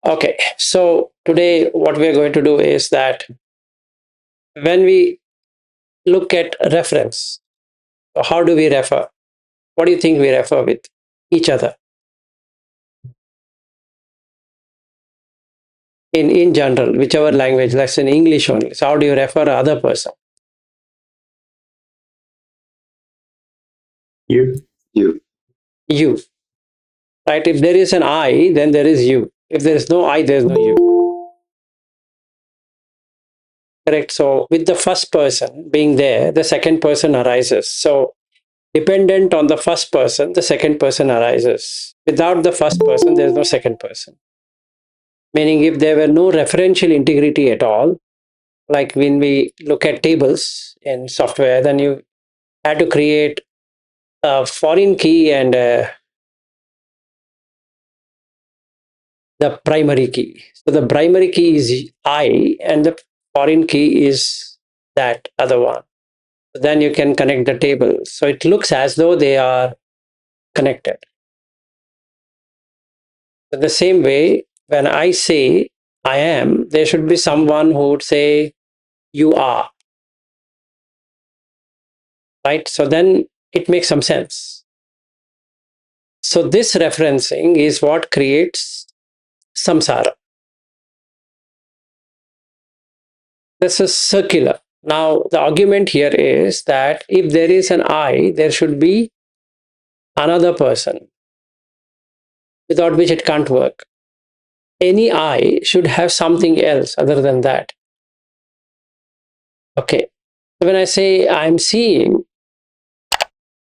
Okay, so today what we are going to do is that when we look at reference, how do we refer? What do you think we refer with each other in general, whichever language, let's in English only. So how do you refer a other person? You. You. You, right? If there is an I, then there is you. If there is no I, there is no you. Correct. So with the first person being there, the second person arises. So dependent on the first person, the second person arises. Without the first person, there is no second person. Meaning, if there were no referential integrity at all, like when we look at tables in software, then you had to create a foreign key and the primary key. So the primary key is I, and the foreign key is that other one. Then you can connect the tables. So it looks as though they are connected. In the same way, when I say I am, there should be someone who would say you are, right? So then it makes some sense. So this referencing is what creates samsara. This is circular. Now, the argument here is that if there is an I, there should be another person, without which it can't work. Any I should have something else other than that. Okay. So when I say I'm seeing,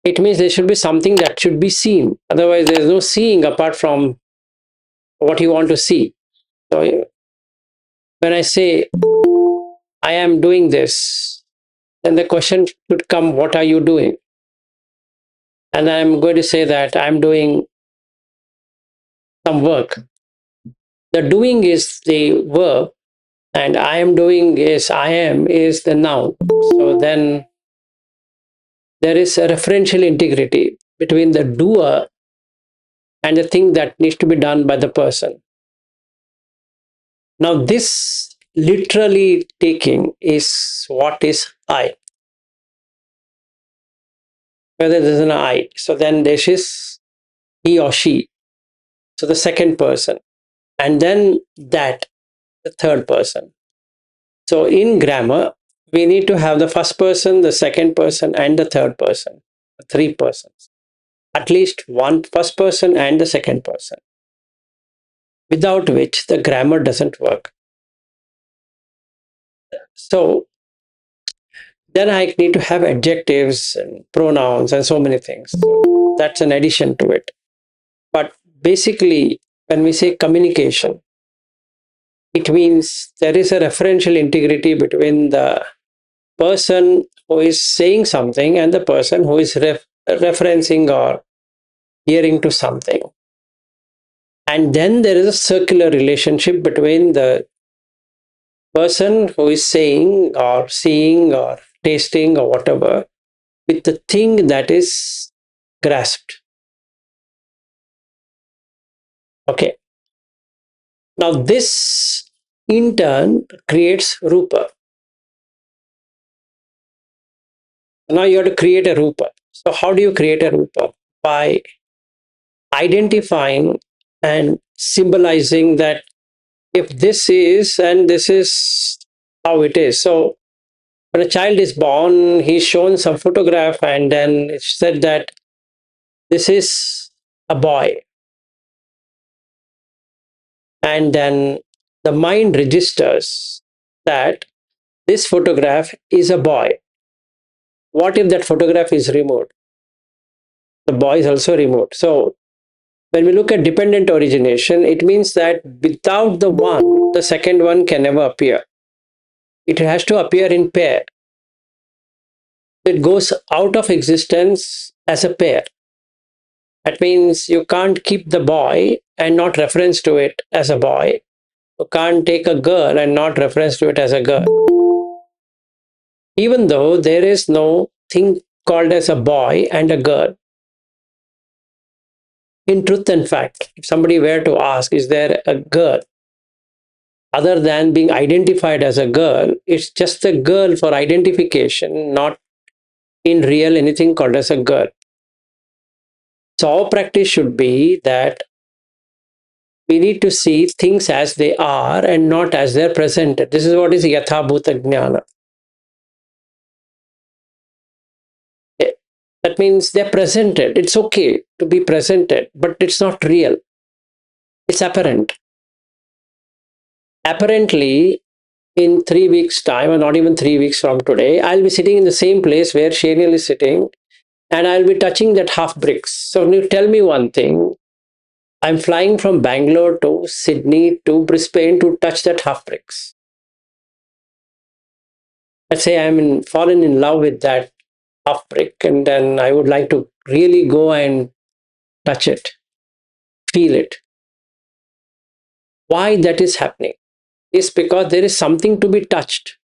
it means there should be something that should be seen. Otherwise, there's no seeing apart from what you want to see. So when I say I am doing this, then the question should come, what are you doing? And I'm going to say that I'm doing some work. The doing is the verb, and I am doing is the noun. So then there is a referential integrity between the doer and the thing that needs to be done by the person. Now, this literally taking is what is I. Whether there's an I, so then this is he or she. So the second person, and then that, the third person. So in grammar, we need to have the first person, the second person, and the third person, three persons. At least one first person and the second person, without which the grammar doesn't work. So then I need to have adjectives and pronouns and so many things. So that's an addition to it. But basically, when we say communication, it means there is a referential integrity between the person who is saying something and the person who is referencing or hearing to something. And then there is a circular relationship between the person who is saying or seeing or tasting or whatever with the thing that is grasped. Okay. Now, this in turn creates rupa. Now, you have to create a rupa. So, how do you create a rupa? By identifying and symbolizing that if this is and this is how it is. So, when a child is born, he's shown some photograph and then it's said that this is a boy. And then the mind registers that this photograph is a boy. What if that photograph is removed? The boy is also removed. So when we look at dependent origination, it means that without the one, the second one can never appear. It has to appear in pair. It goes out of existence as a pair. That means you can't keep the boy and not reference to it as a boy. You can't take a girl and not reference to it as a girl. Even though there is no thing called as a boy and a girl. In truth and fact, if somebody were to ask, is there a girl? other than being identified as a girl. It's just a girl for identification, not in real anything called as a girl. So our practice should be that we need to see things as they are and not as they're presented. This is what is yatha bhuta jnana. That means they're presented. It's okay to be presented, but it's not real. It's apparent. Apparently, in 3 weeks' time, or not even 3 weeks from today, I'll be sitting in the same place where Shaniel is sitting, and I'll be touching that half bricks. So, you tell me one thing. I'm flying from Bangalore to Sydney to Brisbane to touch that half bricks. Let's say fallen in love with that half brick, and then I would like to really go and touch it, feel it. Why that is happening is because there is something to be touched.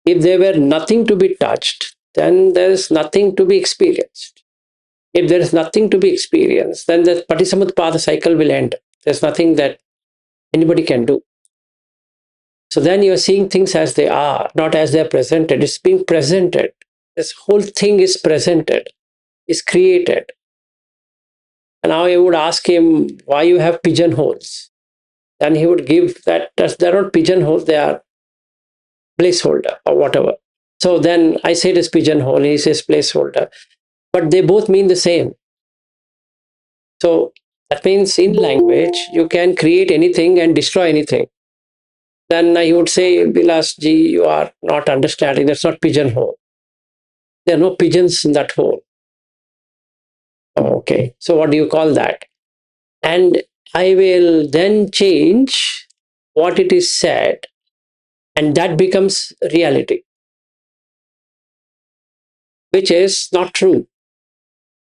If there were nothing to be touched, then there is nothing to be experienced. If there is nothing to be experienced, then the Patisamutpada cycle will end. There's nothing that anybody can do. So then you're seeing things as they are, not as they're presented. It's being presented. This whole thing is presented, is created. And now I would ask him, why you have pigeonholes? And he would give that, they're not pigeonholes, they are placeholder or whatever. So then I say it is pigeonhole, he says placeholder. But they both mean the same. So that means in language, you can create anything and destroy anything. Then I would say, Vilas ji, you are not understanding. That's not pigeonhole. There are no pigeons in that hole. Okay, so what do you call that? And I will then change what it is said, and that becomes reality, which is not true.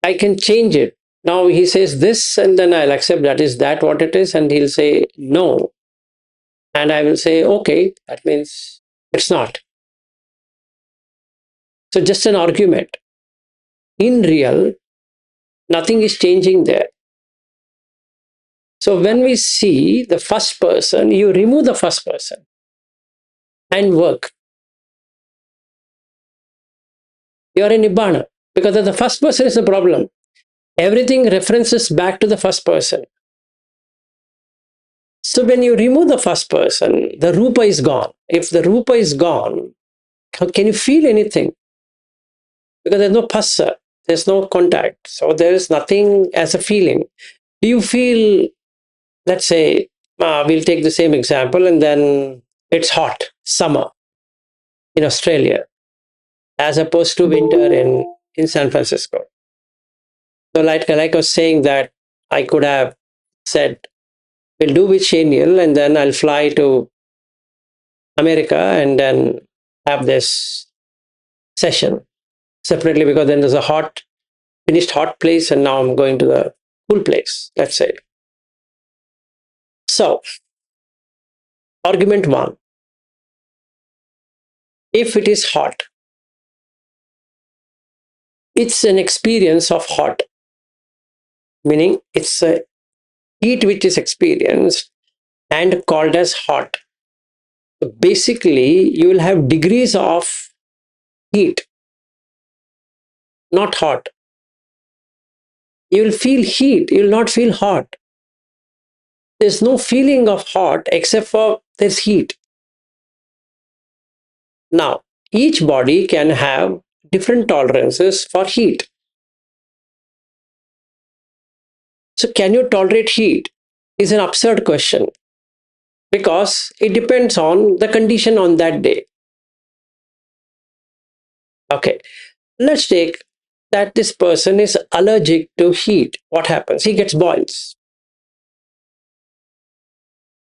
I can change it. Now he says this, and then I'll accept that. Is that what it is? And he'll say no. And I will say, okay, that means it's not. So just an argument. In real, nothing is changing there. So when we see the first person, you remove the first person and work. You're in Nibbana because the first person is the problem. Everything references back to the first person. So when you remove the first person, the Rupa is gone. If the Rupa is gone, can you feel anything? Because there's no phassa, there's no contact. So there is nothing as a feeling. Do you feel, let's say, we'll take the same example, and then it's hot, summer in Australia, as opposed to winter in San Francisco. So like I was saying that I could have said, we'll do with Shaniel, and then I'll fly to America and then have this session separately, because then there's a finished hot place, and now I'm going to the cool place, let's say. So, argument one. If it is hot, it's an experience of hot, meaning it's a heat which is experienced and called as hot. So basically, you will have degrees of heat, not hot. You will feel heat, you will not feel hot. There's no feeling of hot except for there's heat. Now, each body can have different tolerances for heat. So, can you tolerate heat? Is an absurd question, because it depends on the condition on that day. Okay, let's take that this person is allergic to heat. What happens? He gets boils.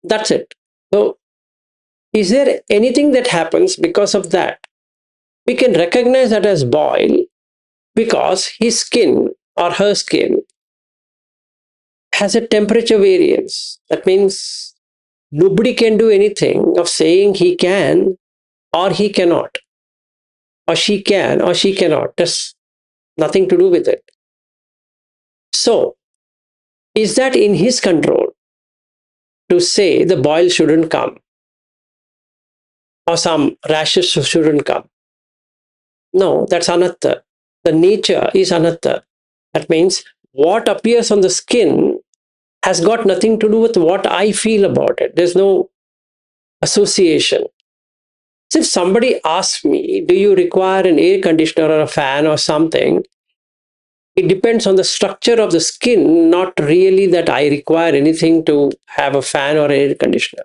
That's it. So, is there anything that happens because of that? We can recognize that as boil because his skin or her skin has a temperature variance. That means nobody can do anything of saying he can or he cannot, or she can or she cannot. There's nothing to do with it. So, is that in his control to say the boil shouldn't come or some rashes shouldn't come. No, that's anatta. The nature is anatta. That means what appears on the skin has got nothing to do with what I feel about it. There's no association. So if somebody asks me, do you require an air conditioner or a fan or something? It depends on the structure of the skin, not really that I require anything to have a fan or air conditioner.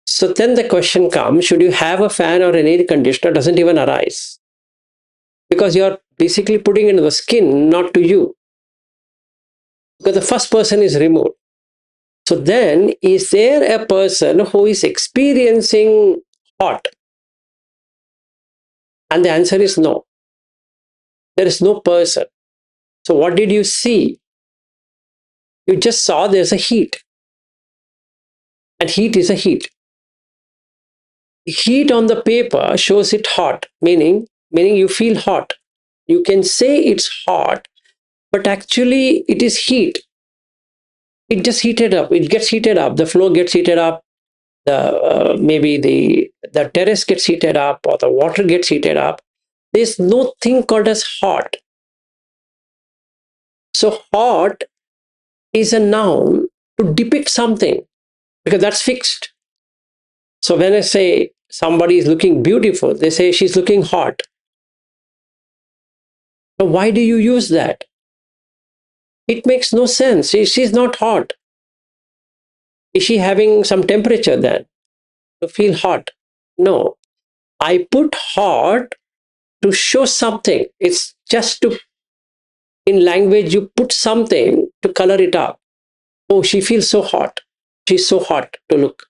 So then the question comes, should you have a fan or an air conditioner? Doesn't even arise. Because you're basically putting into the skin, not to you. Because the first person is removed. So then, is there a person who is experiencing hot? And the answer is no. There is no person. So what did you see? You just saw there's a heat. And heat is a heat. Heat on the paper shows it hot, meaning you feel hot. You can say it's hot, but actually it is heat. It just heated up. It gets heated up. The floor gets heated up. Maybe the terrace gets heated up, or the water gets heated up. There's no thing called as hot. So hot is a noun to depict something, because that's fixed. So when I say somebody is looking beautiful, they say she's looking hot. So why do you use that? It makes no sense. She's not hot. Is she having some temperature then to feel hot? No. I put hot to show something. It's just to, in language, you put something to color it up. Oh, she feels so hot. She's so hot to look.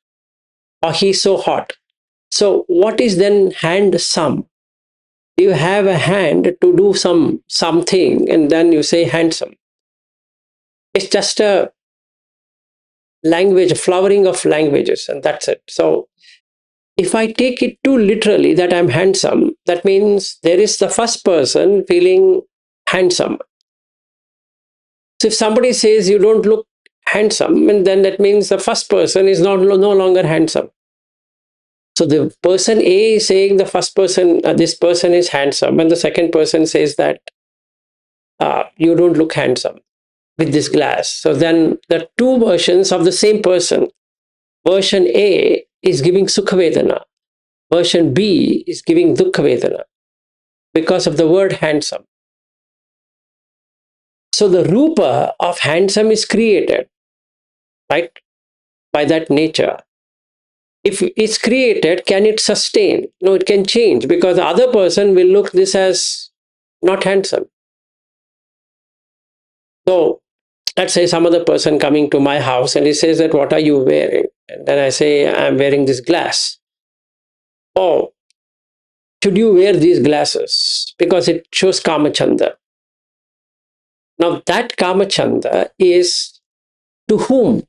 Or he's so hot. So what is then handsome? You have a hand to do something, and then you say handsome. It's just a language, a flowering of languages, and that's it. So if I take it too literally that I'm handsome, that means there is the first person feeling handsome. So if somebody says you don't look handsome, and then that means the first person is no longer handsome. So the person A is saying the first person, this person is handsome, and the second person says that you don't look handsome with this glass. So then the two versions of the same person. Version A is giving sukha vedana. Version B is giving dukkha vedana because of the word handsome. So the rupa of handsome is created, right, by that nature. If it's created, can it sustain? No, it can change, because the other person will look this as not handsome. So let's say some other person coming to my house and he says that, what are you wearing? And then I say, I'm wearing this glass. Oh, should you wear these glasses? Because it shows kamachanda. Now that kamachanda is to whom?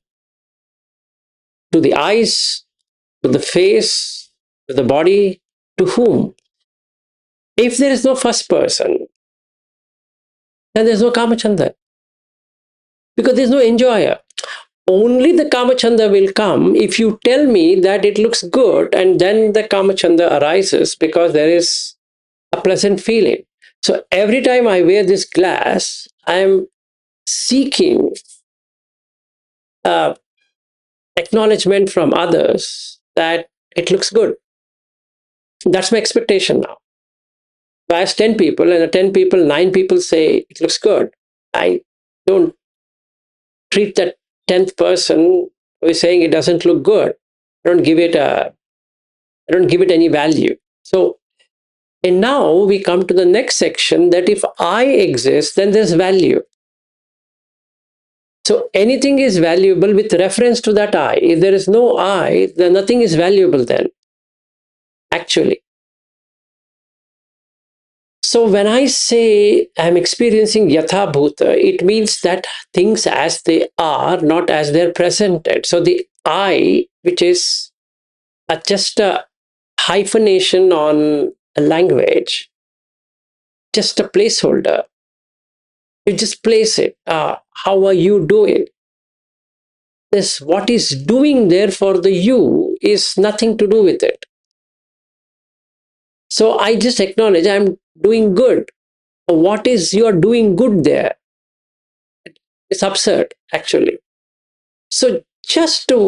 To the eyes, to the face, to the body, to whom? If there is no first person, then there's no kamachanda, because there's no enjoyer. Only the kamachanda will come if you tell me that it looks good, and then the kamachanda arises because there is a pleasant feeling. So every time I wear this glass, I am seeking acknowledgement from others that it looks good. That's my expectation now. If I ask 10 people, and the 10 people, 9 people say it looks good, I don't treat that 10th person who is saying it doesn't look good. I don't give it any value. So, and now we come to the next section, that if I exist, then there's value. So anything is valuable with reference to that I. If there is no I, then nothing is valuable then, actually. So when I say I'm experiencing yatha bhuta, it means that things as they are, not as they're presented. So the I, which is just a hyphenation on a language, just a placeholder. You just place it. How are you doing? this what is doing there for the you is nothing to do with it. So I just acknowledge I'm doing good. What is you're doing good there? It's absurd, actually. So just to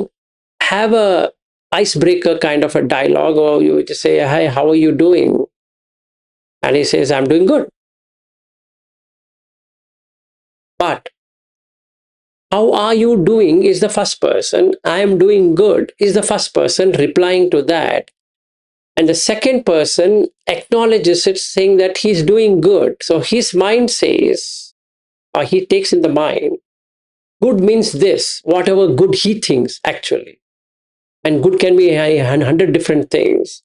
have a icebreaker kind of a dialogue, or you just say, "Hi, how are you doing?" And he says, "I'm doing good." But how are you doing is the first person. I am doing good is the first person replying to that. And the second person acknowledges it, saying that he's doing good. So his mind says, or he takes in the mind, good means this, whatever good he thinks actually. And good can be 100 different things.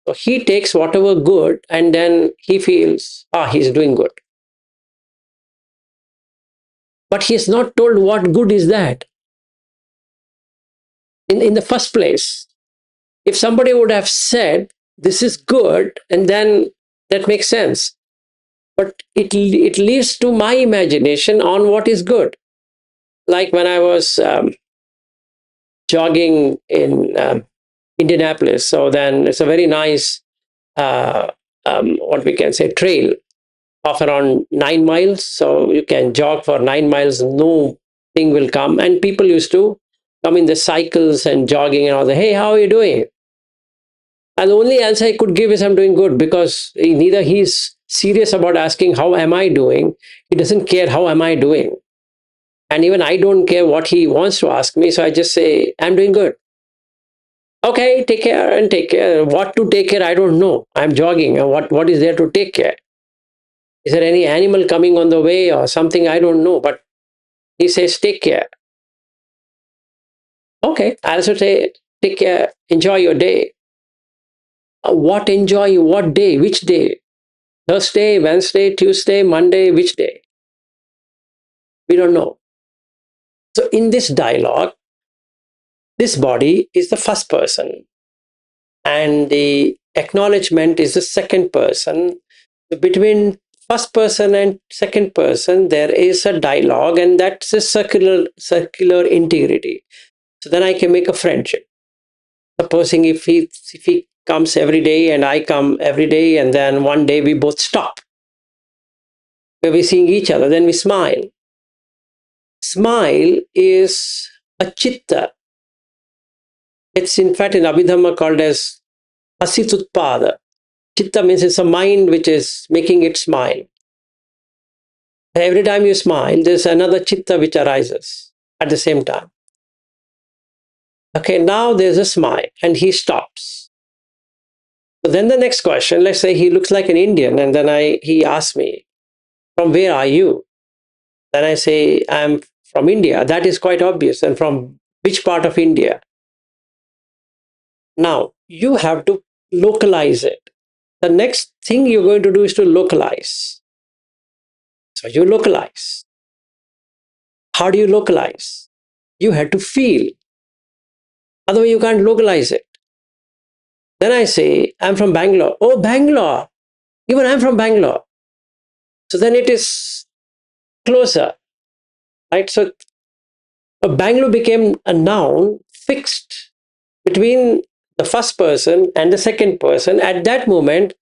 So he takes whatever good and then he feels, he's doing good. But he's not told what good is that. In the first place, if somebody would have said, this is good, and then that makes sense. But it leaves to my imagination on what is good. Like when I was jogging in Indianapolis, so then it's a very nice, what we can say, trail of around 9 miles. So you can jog for 9 miles, no thing will come. And people used to come in the cycles and jogging and all that. Hey, how are you doing? And the only answer I could give is I'm doing good, because neither he's serious about asking how am I doing. He doesn't care how am I doing. And even I don't care what he wants to ask me. So I just say, I'm doing good. Okay, take care and take care. What to take care, I don't know. I'm jogging. And what is there to take care? Is there any animal coming on the way or something? I don't know. But he says, take care. Okay, I also say, take care. Enjoy your day. What enjoy? What day? Which day? Thursday, Wednesday, Tuesday, Monday, which day? We don't know. So in this dialogue, this body is the first person and the acknowledgement is the second person. Between first person and second person, there is a dialogue, and that's a circular integrity. So then I can make a friendship. Supposing if he comes every day and I come every day, and then one day we both stop. Where we're seeing each other, then we smile. Smile is a chitta. It's in fact in Abhidhamma called as asitutpada. Chitta means it's a mind which is making it smile. Every time you smile, there's another chitta which arises at the same time. Okay, now there's a smile and he stops. So then the next question, let's say he looks like an Indian, and then he asks me, from where are you? Then I say, I'm from India. That is quite obvious. And from which part of India? Now, you have to localize it. The next thing you're going to do is to localize. So you localize. How do you localize? You have to feel. Otherwise, you can't localize it. Then I say, I'm from Bangalore. Oh, Bangalore. Even I'm from Bangalore. So then it is closer, right? So Bangalore became a noun fixed between the first person and the second person. At that moment,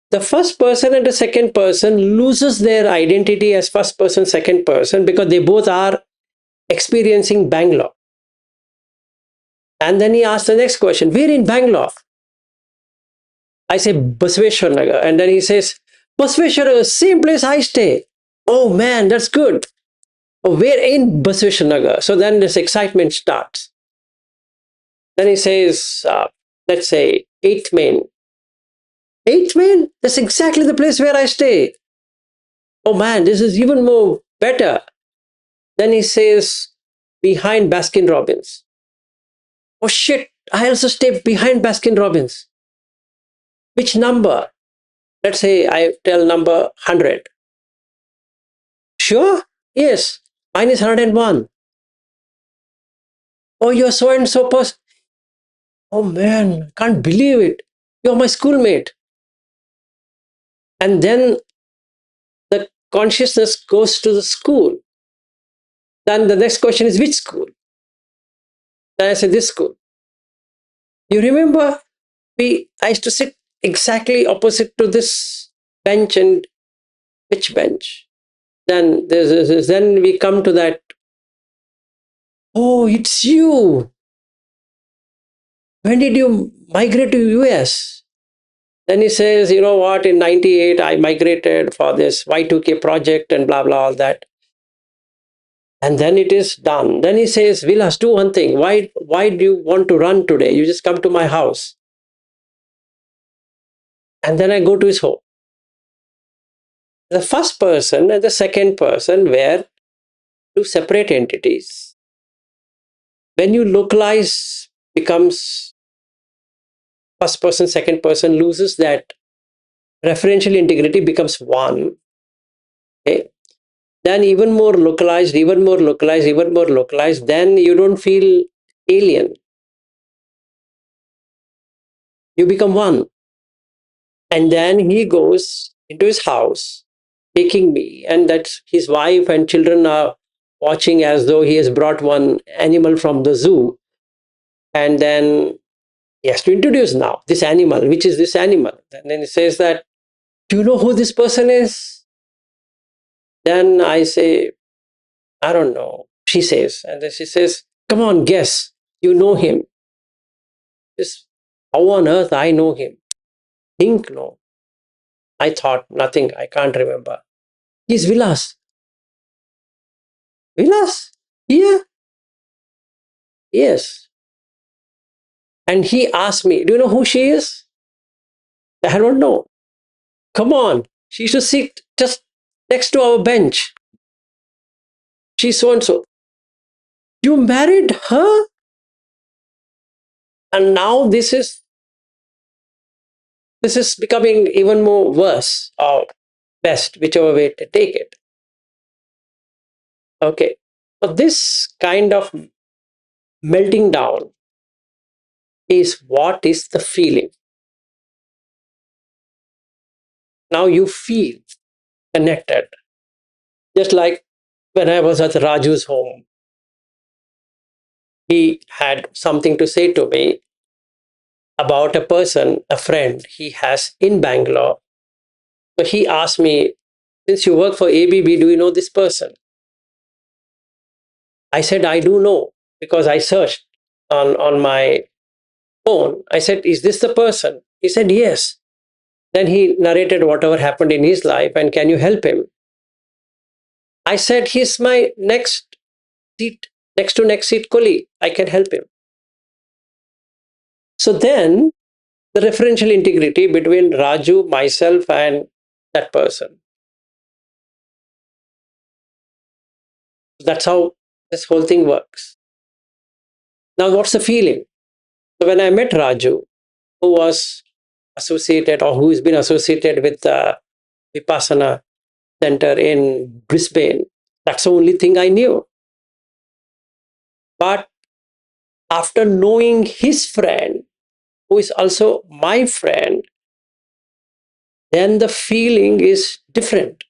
the first person and the second person loses their identity as first person, second person, because they both are experiencing Bangalore. And then he asks the next question, where in Bangalore? I say Basveshwar Nagar. And then he says, Basveshwar Nagar, same place I stay. Oh man, that's good. Oh, where in Basveshwar Nagar? So then this excitement starts. Then he says, let's say 8th Main. 8th Main? That's exactly the place where I stay. Oh man, this is even more better. Then he says, behind Baskin Robbins. Oh shit, I also stay behind Baskin Robbins. Which number? Let's say I tell number 100. Sure? Yes. Mine is 101. Oh, you're so and so person. Oh man, can't believe it. You're my schoolmate. And then the consciousness goes to the school. Then the next question is which school? Then I said, this school. You remember, I used to sit exactly opposite to this bench, and which bench? Then we come to that. Oh, it's you. When did you migrate to US? Then he says, you know what, in 98, I migrated for this Y2K project and blah, blah, all that. And then it is done. Then he says, Vilas, do one thing. Why do you want to run today? You just come to my house. And then I go to his home. The first person and the second person were two separate entities. When you localize, becomes first person, second person, loses that referential integrity, becomes one. Okay. Then even more localized, even more localized, even more localized, then you don't feel alien. You become one. And then he goes into his house, taking me, and that's his wife and children are watching as though he has brought one animal from the zoo. And then he has to introduce now this animal, which is this animal. And then he says that, do you know who this person is? Then I say, I don't know. She says, and then she says, come on, guess. You know him. This, how on earth I know him? Think no. I thought nothing. I can't remember. He's Vilas. Vilas? Yeah. Yes. And he asked me, do you know who she is? I don't know. Come on. She used to sit just next to our bench. She's so and so. You married her? And now this is becoming even more worse or best, whichever way to take it. Okay. But this kind of melting down is what is the feeling. Now you feel connected. Just like when I was at Raju's home, he had something to say to me about a person, a friend he has in Bangalore. So he asked me, since you work for ABB, do you know this person? I said, I do know because I searched on my phone. I said, is this the person? He said, yes. Then he narrated whatever happened in his life and can you help him? I said, he's my seat, next to next seat colleague. I can help him. So then the referential integrity between Raju, myself, and that person. That's how this whole thing works. Now, what's the feeling? So when I met Raju, who was associated or who has been associated with the vipassana center in Brisbane, that's the only thing I knew. But after knowing his friend, who is also my friend, then the feeling is different.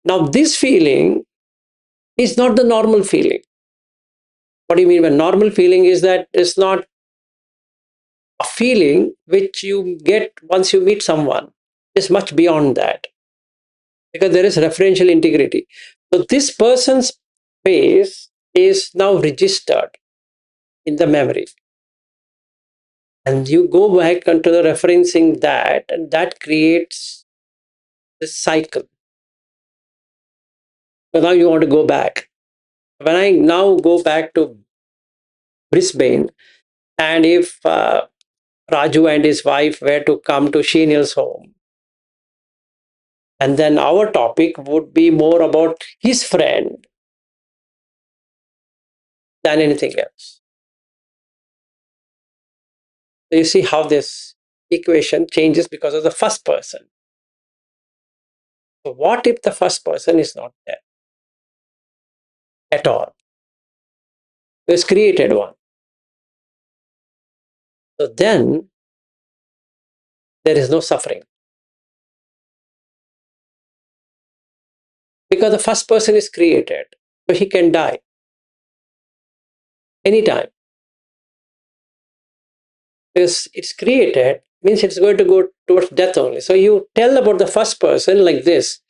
Now, this feeling is not the normal feeling. What do you mean by normal feeling? Is that it's not a feeling which you get once you meet someone. It's much beyond that because there is referential integrity. So this person's face is now registered in the memory. And you go back into the referencing that, and that creates this cycle. So now you want to go back. When I now go back to Brisbane, and if Raju and his wife were to come to Shenil's home, and then our topic would be more about his friend than anything else. So you see how this equation changes because of the first person. So what if the first person is not there at all? There's created one. So then there is no suffering. Because the first person is created. So he can die anytime. Because it's created, means it's going to go towards death only. So you tell about the first person like this.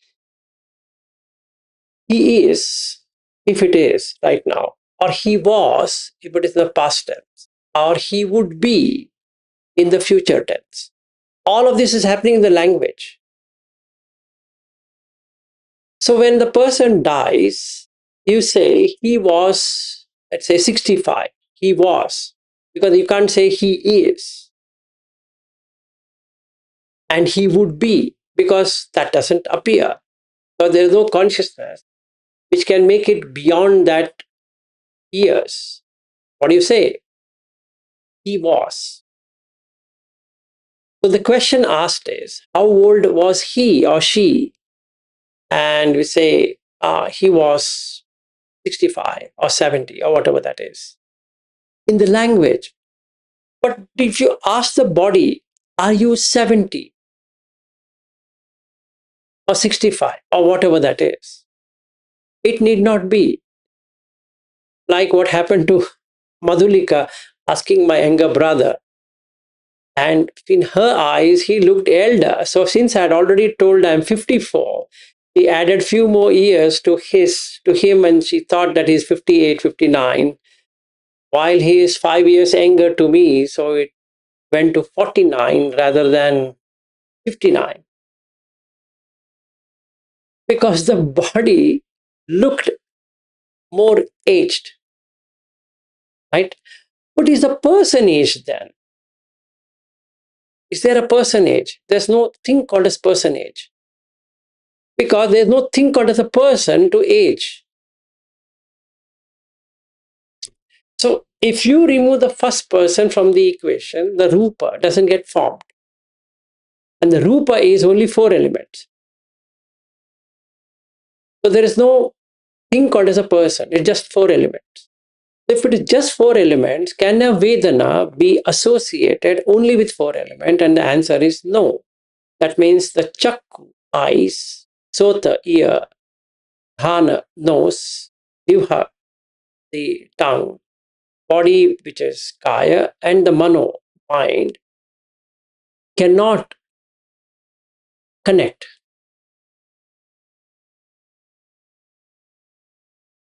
He is, if it is right now, or he was, if it is in the past tense, or he would be in the future tense. All of this is happening in the language. So when the person dies, you say he was, let's say 65. He was, because you can't say he is. And he would be, because that doesn't appear. So there is no consciousness which can make it beyond that years. What do you say? He was. So the question asked is, how old was he or she? And we say he was 65 or 70 or whatever that is in the language. But if you ask the body, are you 70 or 65 or whatever that is? It need not be. Like what happened to Madhulika asking my younger brother. And in her eyes, he looked elder. So since I had already told I'm 54, he added few more years to him, and she thought that he's 58, 59, while he is 5 years younger to me. So it went to 49 rather than 59. Because the body looked more aged, right? What is the person age then? Is there a person age? There's no thing called as person age. Because there's no thing called as a person to age. So if you remove the first person from the equation, the rupa doesn't get formed. And the rupa is only 4 elements. So there is no thing called as a person. It's just 4 elements. If it is just 4 elements, can a Vedana be associated only with 4 elements? And the answer is no. That means the chakku, eyes, sota, ear, dhana, nose, divha, the tongue, body, which is kaya, and the mano, mind, cannot connect.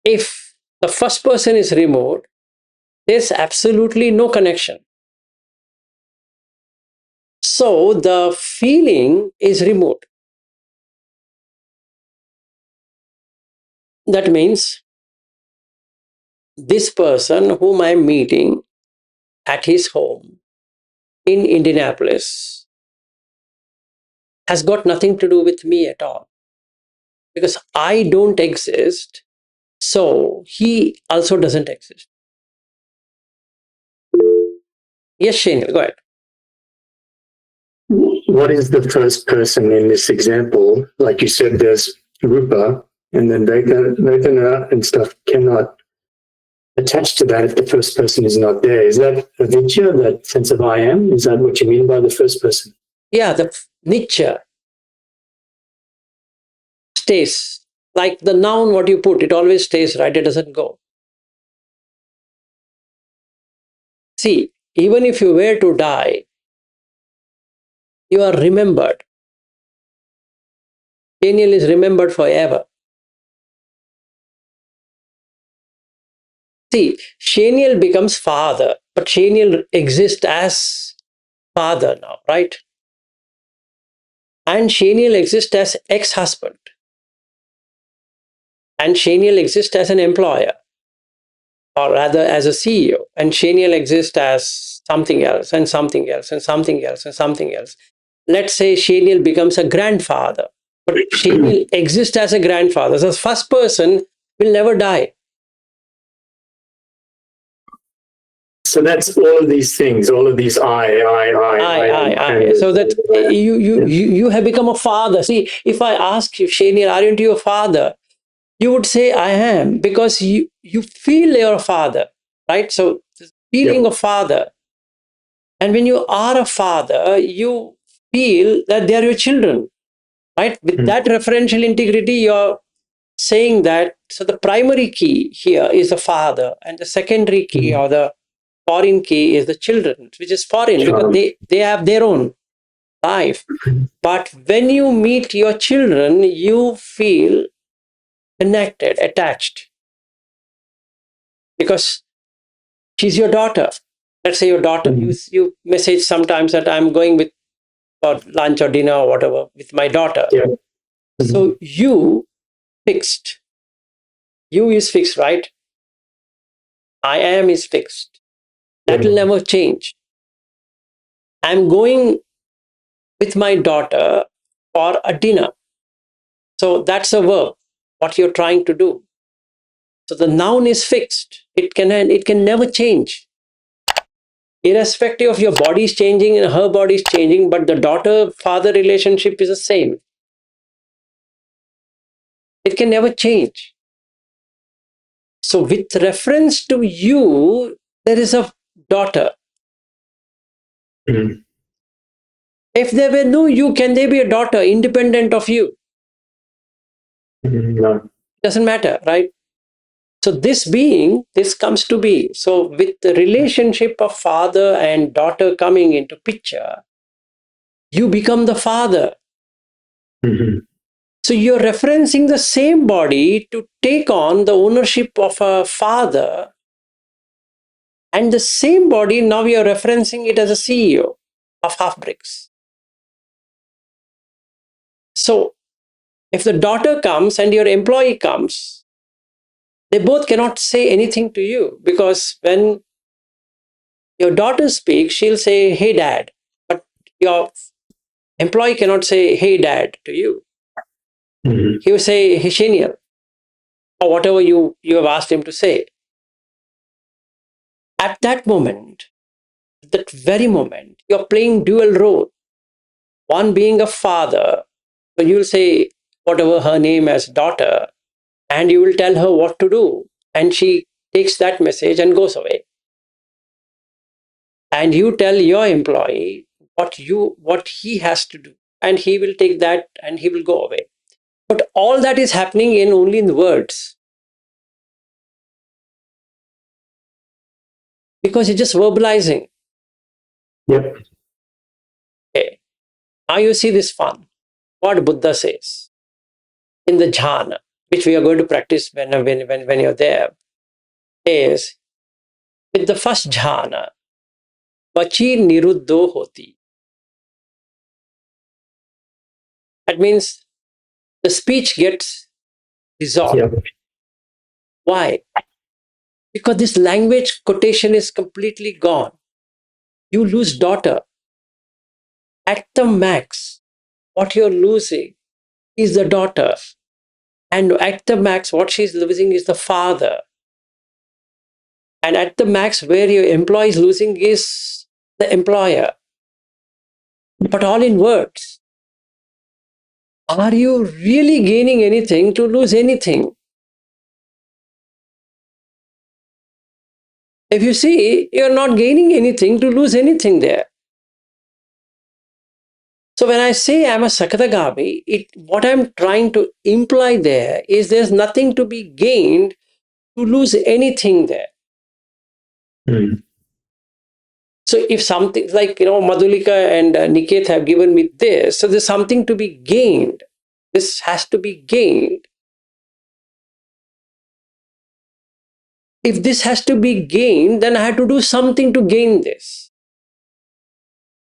If the first person is removed, there's absolutely no connection. So the feeling is removed. That means this person whom I'm meeting at his home in Indianapolis has got nothing to do with me at all. Because I don't exist, so he also doesn't exist. Yes, Shane, go ahead. What is the first person in this example? Like you said, there's Rupa, and then Vedana and stuff cannot attach to that if the first person is not there. Is that avidya, that sense of I am? Is that what you mean by the first person? Yeah, the nicha stays. Like the noun, what you put, it always stays, right? It doesn't go. See, even if you were to die, you are remembered. Daniel is remembered forever. See, Shaniel becomes father, but Shaniel exists as father now, right? And Shaniel exists as ex-husband. And Shaniel exists as an employer, or rather as a CEO. And Shaniel exists as something else, and something else, and something else, and something else. Let's say Shaniel becomes a grandfather, but Shaniel exists as a grandfather. So the first person will never die. So that's all of these things, all of these I. So that you have become a father. See, if I ask you, Shaniel, aren't you a father? You would say, I am, because you feel you're a father, right? So the feeling of father. And when you are a father, you feel that they are your children, right? With that referential integrity, you're saying that, so the primary key here is the father, and the secondary key or the foreign key is the children, which is foreign because they have their own life. But when you meet your children, you feel connected, attached, because she's your daughter. Let's say your daughter, you message sometimes that I'm going with for lunch or dinner or whatever with my daughter. Yeah. So you fixed. You is fixed, right? I am is fixed. That will never change. I'm going with my daughter for a dinner. So that's a verb, what you're trying to do. So the noun is fixed. It can never change. Irrespective of your body is changing and her body is changing, but the daughter-father relationship is the same. It can never change. So with reference to you, there is a daughter. If there were no you, can there be a daughter independent of you? No. Doesn't matter, right? So this being, this comes to be. So with the relationship of father and daughter coming into picture, you become the father. So you're referencing the same body to take on the ownership of a father, and the same body now you're referencing it as a CEO of Half Bricks. So if the daughter comes and your employee comes, they both cannot say anything to you, because when your daughter speaks, she'll say, "Hey, dad," but your employee cannot say, "Hey, dad," to you. He will say, "Hey, Shaniel," or whatever you have asked him to say. At that moment, that very moment, you're playing dual role. One being a father, so you'll say whatever her name as daughter, and you will tell her what to do, and she takes that message and goes away. And you tell your employee what he has to do, and he will take that and he will go away. But all that is happening only in words, because you're just verbalizing. Yep. Okay. Now you see this fun. What Buddha says in the jhana, which we are going to practice when you're there, is with the first jhana, vachi niruddho hoti. That means the speech gets dissolved. Yep. Why? Because this language quotation is completely gone. You lose daughter. At the max, what you're losing is the daughter. And at the max, what she's losing is the father. And at the max, where your employee is losing is the employer. But all in words. Are you really gaining anything to lose anything? If you see, you're not gaining anything to lose anything there. So when I say I'm a Sakatagami, what I'm trying to imply there is there's nothing to be gained to lose anything there. So if something like, Madhulika and Niket have given me this, so there's something to be gained. This has to be gained. If this has to be gained, then I have to do something to gain this.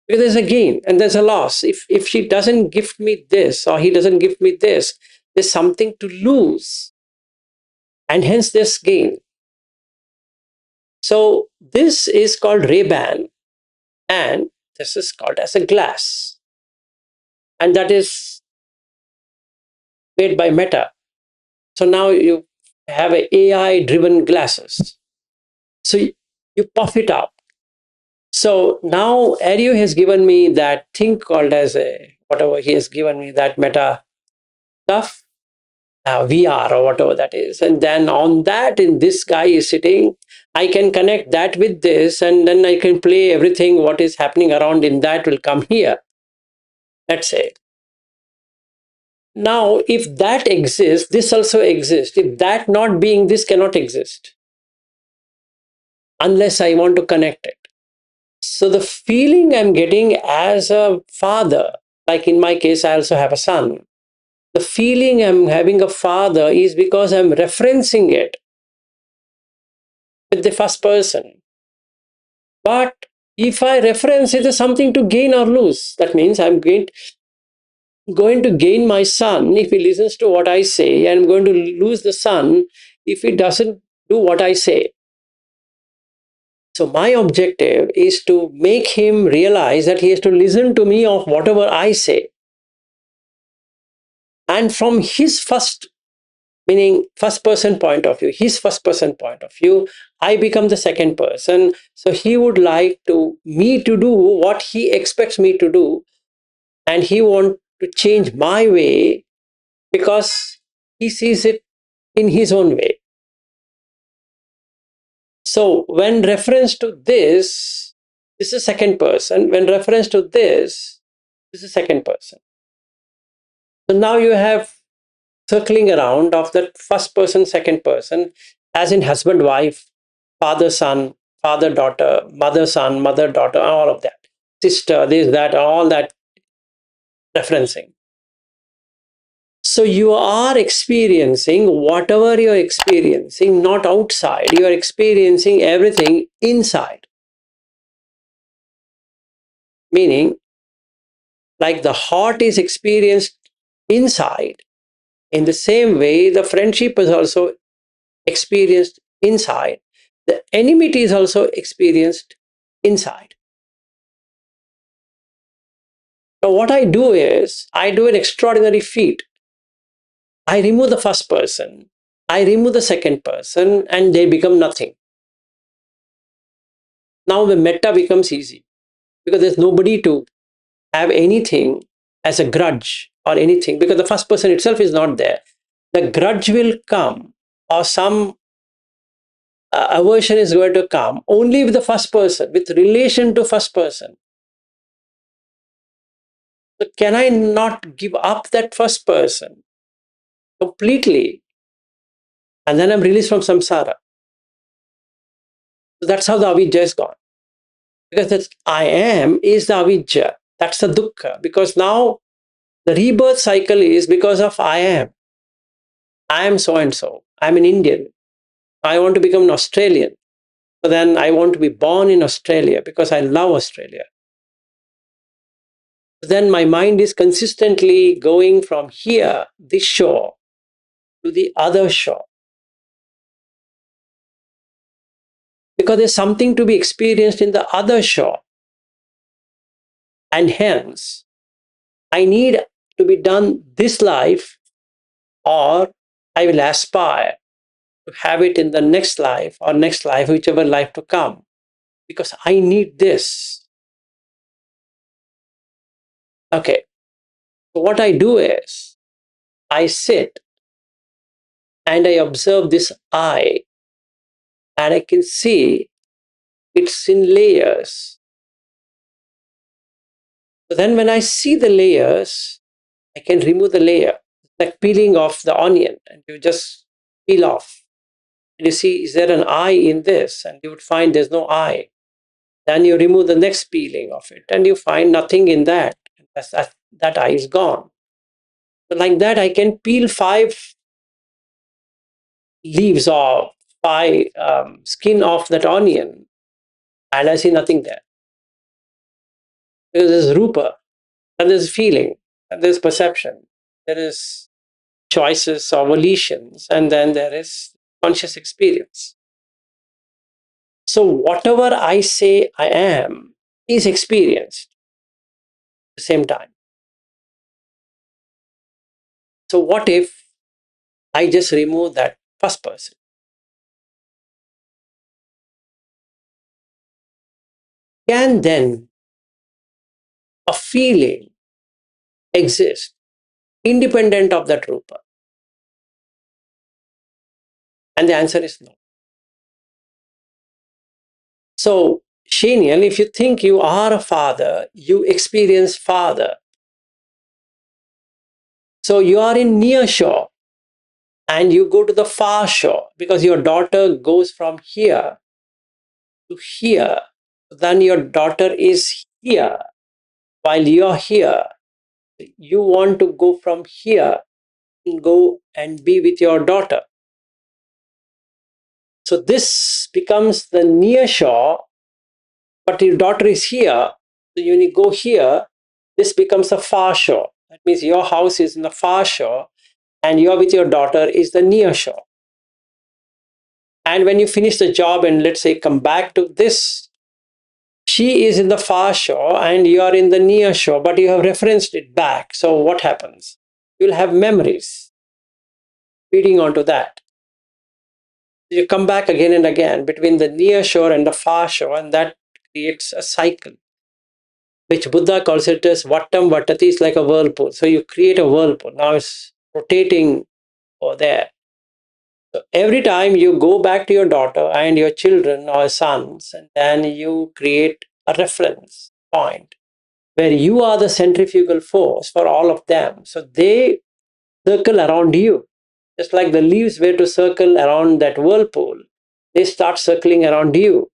Because there's a gain and there's a loss. If she doesn't gift me this or he doesn't give me this, there's something to lose. And hence this gain. So this is called Ray-Ban, and this is called as a glass. And that is made by Meta. So now you have a AI-driven glasses. So you puff it up. So now Ario has given me that thing called as whatever he has given me, that Meta stuff, VR or whatever that is. And then on that, in this guy is sitting, I can connect that with this, and then I can play everything what is happening around in that will come here. Let's say. Now, if that exists, this also exists. If that not being, this cannot exist unless I want to connect it. So the feeling I'm getting as a father, like in my case, I also have a son. The feeling I'm having a father is because I'm referencing it with the first person. But if I reference it as something to gain or lose, that means I'm going to gain my son if he listens to what I say, and I'm going to lose the son if he doesn't do what I say. So my objective is to make him realize that he has to listen to me of whatever I say. And from his first, meaning first person point of view, his first person point of view, I become the second person. So he would like to me to do what he expects me to do, and he want to change my way because he sees it in his own way. So when reference to this is second person. When reference to this is second person. So now you have circling around of that first person, second person, as in husband, wife, father, son, father, daughter, mother, son, mother, daughter, all of that. Sister, this, that, all that referencing. So you are experiencing whatever you're experiencing, not outside. You are experiencing everything inside. Meaning, like the heart is experienced inside, in the same way, the friendship is also experienced inside. The enmity is also experienced inside. Now, what I do is, I do an extraordinary feat. I remove the first person, I remove the second person, and they become nothing. Now, the metta becomes easy because there's nobody to have anything as a grudge or anything, because the first person itself is not there. The grudge will come, or some aversion is going to come only with the first person, with relation to first person. So can I not give up that first person completely, and then I'm released from samsara? So that's how the avidya is gone. Because that I am is the avidya. That's the dukkha. Because now the rebirth cycle is because of I am. I am so and so. I'm an Indian. I want to become an Australian. So then I want to be born in Australia because I love Australia. Then my mind is consistently going from here, this shore, to the other shore. Because there's something to be experienced in the other shore. And hence, I need to be done this life, or I will aspire to have it in the next life or next life, whichever life to come, because I need this. Okay, so what I do is I sit and I observe this I, and I can see it's in layers. So then when I see the layers, I can remove the layer. It's like peeling off the onion, and you just peel off. And you see, is there an I in this? And you would find there's no I. Then you remove the next peeling of it, and you find nothing in that. That I is gone. So like that, I can peel 5 leaves or 5 skin off that onion, and I see nothing there. Because there's rupa, and there's feeling, and there's perception, there is choices or volitions, and then there is conscious experience. So whatever I say I am is experienced at the same time. So what if I just remove that first person? Can then a feeling exist independent of that rupa? And the answer is no. So, Shaniel, if you think you are a father, you experience father. So you are in near shore and you go to the far shore because your daughter goes from here to here. Then your daughter is here while you're here. You want to go from here and go and be with your daughter. So this becomes the near shore, but your daughter is here. So when you go here, this becomes the far shore. That means your house is in the far shore and you're with your daughter is the near shore. And when you finish the job and let's say come back to this, she is in the far shore and you are in the near shore, but you have referenced it back. So what happens? You'll have memories feeding onto that. You come back again and again between the near shore and the far shore, and that creates a cycle, which Buddha calls it as Vattam Vatati, is like a whirlpool. So you create a whirlpool. Now it's rotating over there. So every time you go back to your daughter and your children or sons, and then you create a reference point where you are the centrifugal force for all of them. So they circle around you. Just like the leaves were to circle around that whirlpool, they start circling around you.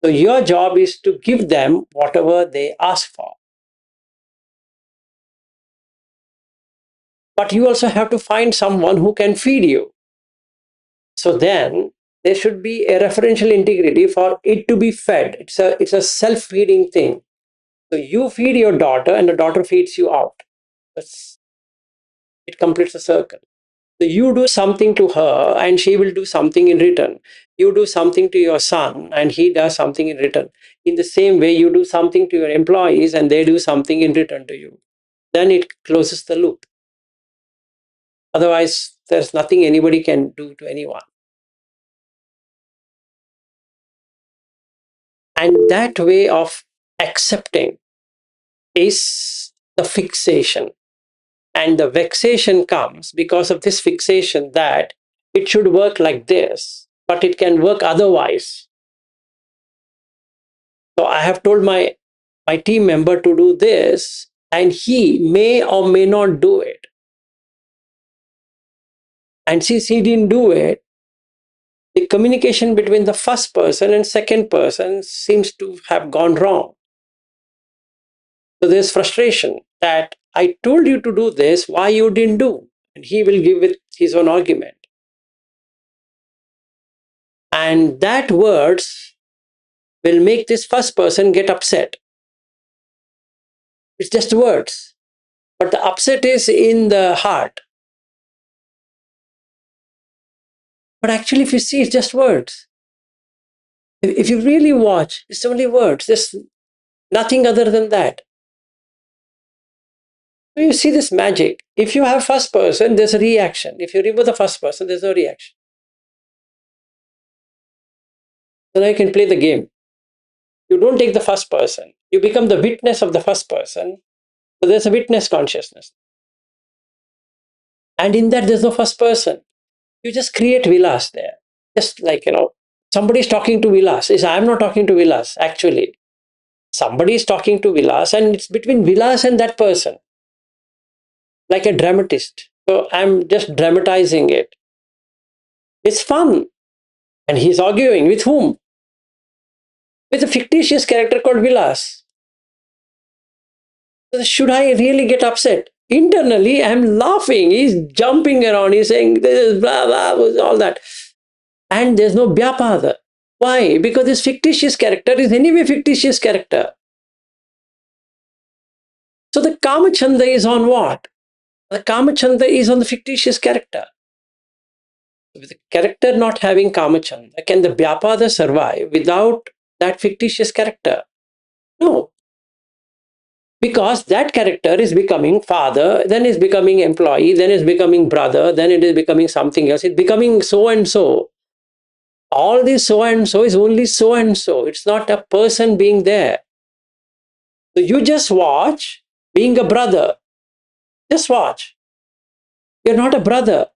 So your job is to give them whatever they ask for. But you also have to find someone who can feed you. So then there should be a referential integrity for it to be fed. It's a self-feeding thing. So you feed your daughter and the daughter feeds you out. It completes the circle. So you do something to her and she will do something in return. You do something to your son and he does something in return. In the same way, you do something to your employees and they do something in return to you. Then it closes the loop. Otherwise, there's nothing anybody can do to anyone. And that way of accepting is the fixation. And the vexation comes because of this fixation that it should work like this, but it can work otherwise. So I have told my team member to do this, and he may or may not do it. And since he didn't do it, the communication between the first person and second person seems to have gone wrong. So there's frustration that I told you to do this, why you didn't do? And he will give it his own argument. And that words will make this first person get upset. It's just words. But the upset is in the heart. But actually, if you see, it's just words. If you really watch, it's only words. There's nothing other than that. So you see this magic. If you have first person, there's a reaction. If you remove the first person, there's no reaction. So now you can play the game. You don't take the first person. You become the witness of the first person. So there's a witness consciousness. And in that, there's no first person. You just create Vilas there. Just like, somebody's talking to Vilas. I'm not talking to Vilas, actually. Somebody is talking to Vilas, and it's between Vilas and that person. Like a dramatist. So I'm just dramatizing it. It's fun. And he's arguing with whom? With a fictitious character called Vilas. So should I really get upset? Internally, I'm laughing. He's jumping around. He's saying this is blah, blah, all that. And there's no vyapada. Why? Because this fictitious character is anyway fictitious character. So the Kamachanda is on what? The Kamachanda is on the fictitious character. With the character not having Kamachanda, can the vyapada survive without that fictitious character? No. Because that character is becoming father, then is becoming employee, then is becoming brother, then it is becoming something else. It's becoming so and so. All this so and so is only so and so. It's not a person being there. So you just watch being a brother. Just watch. You're not a brother.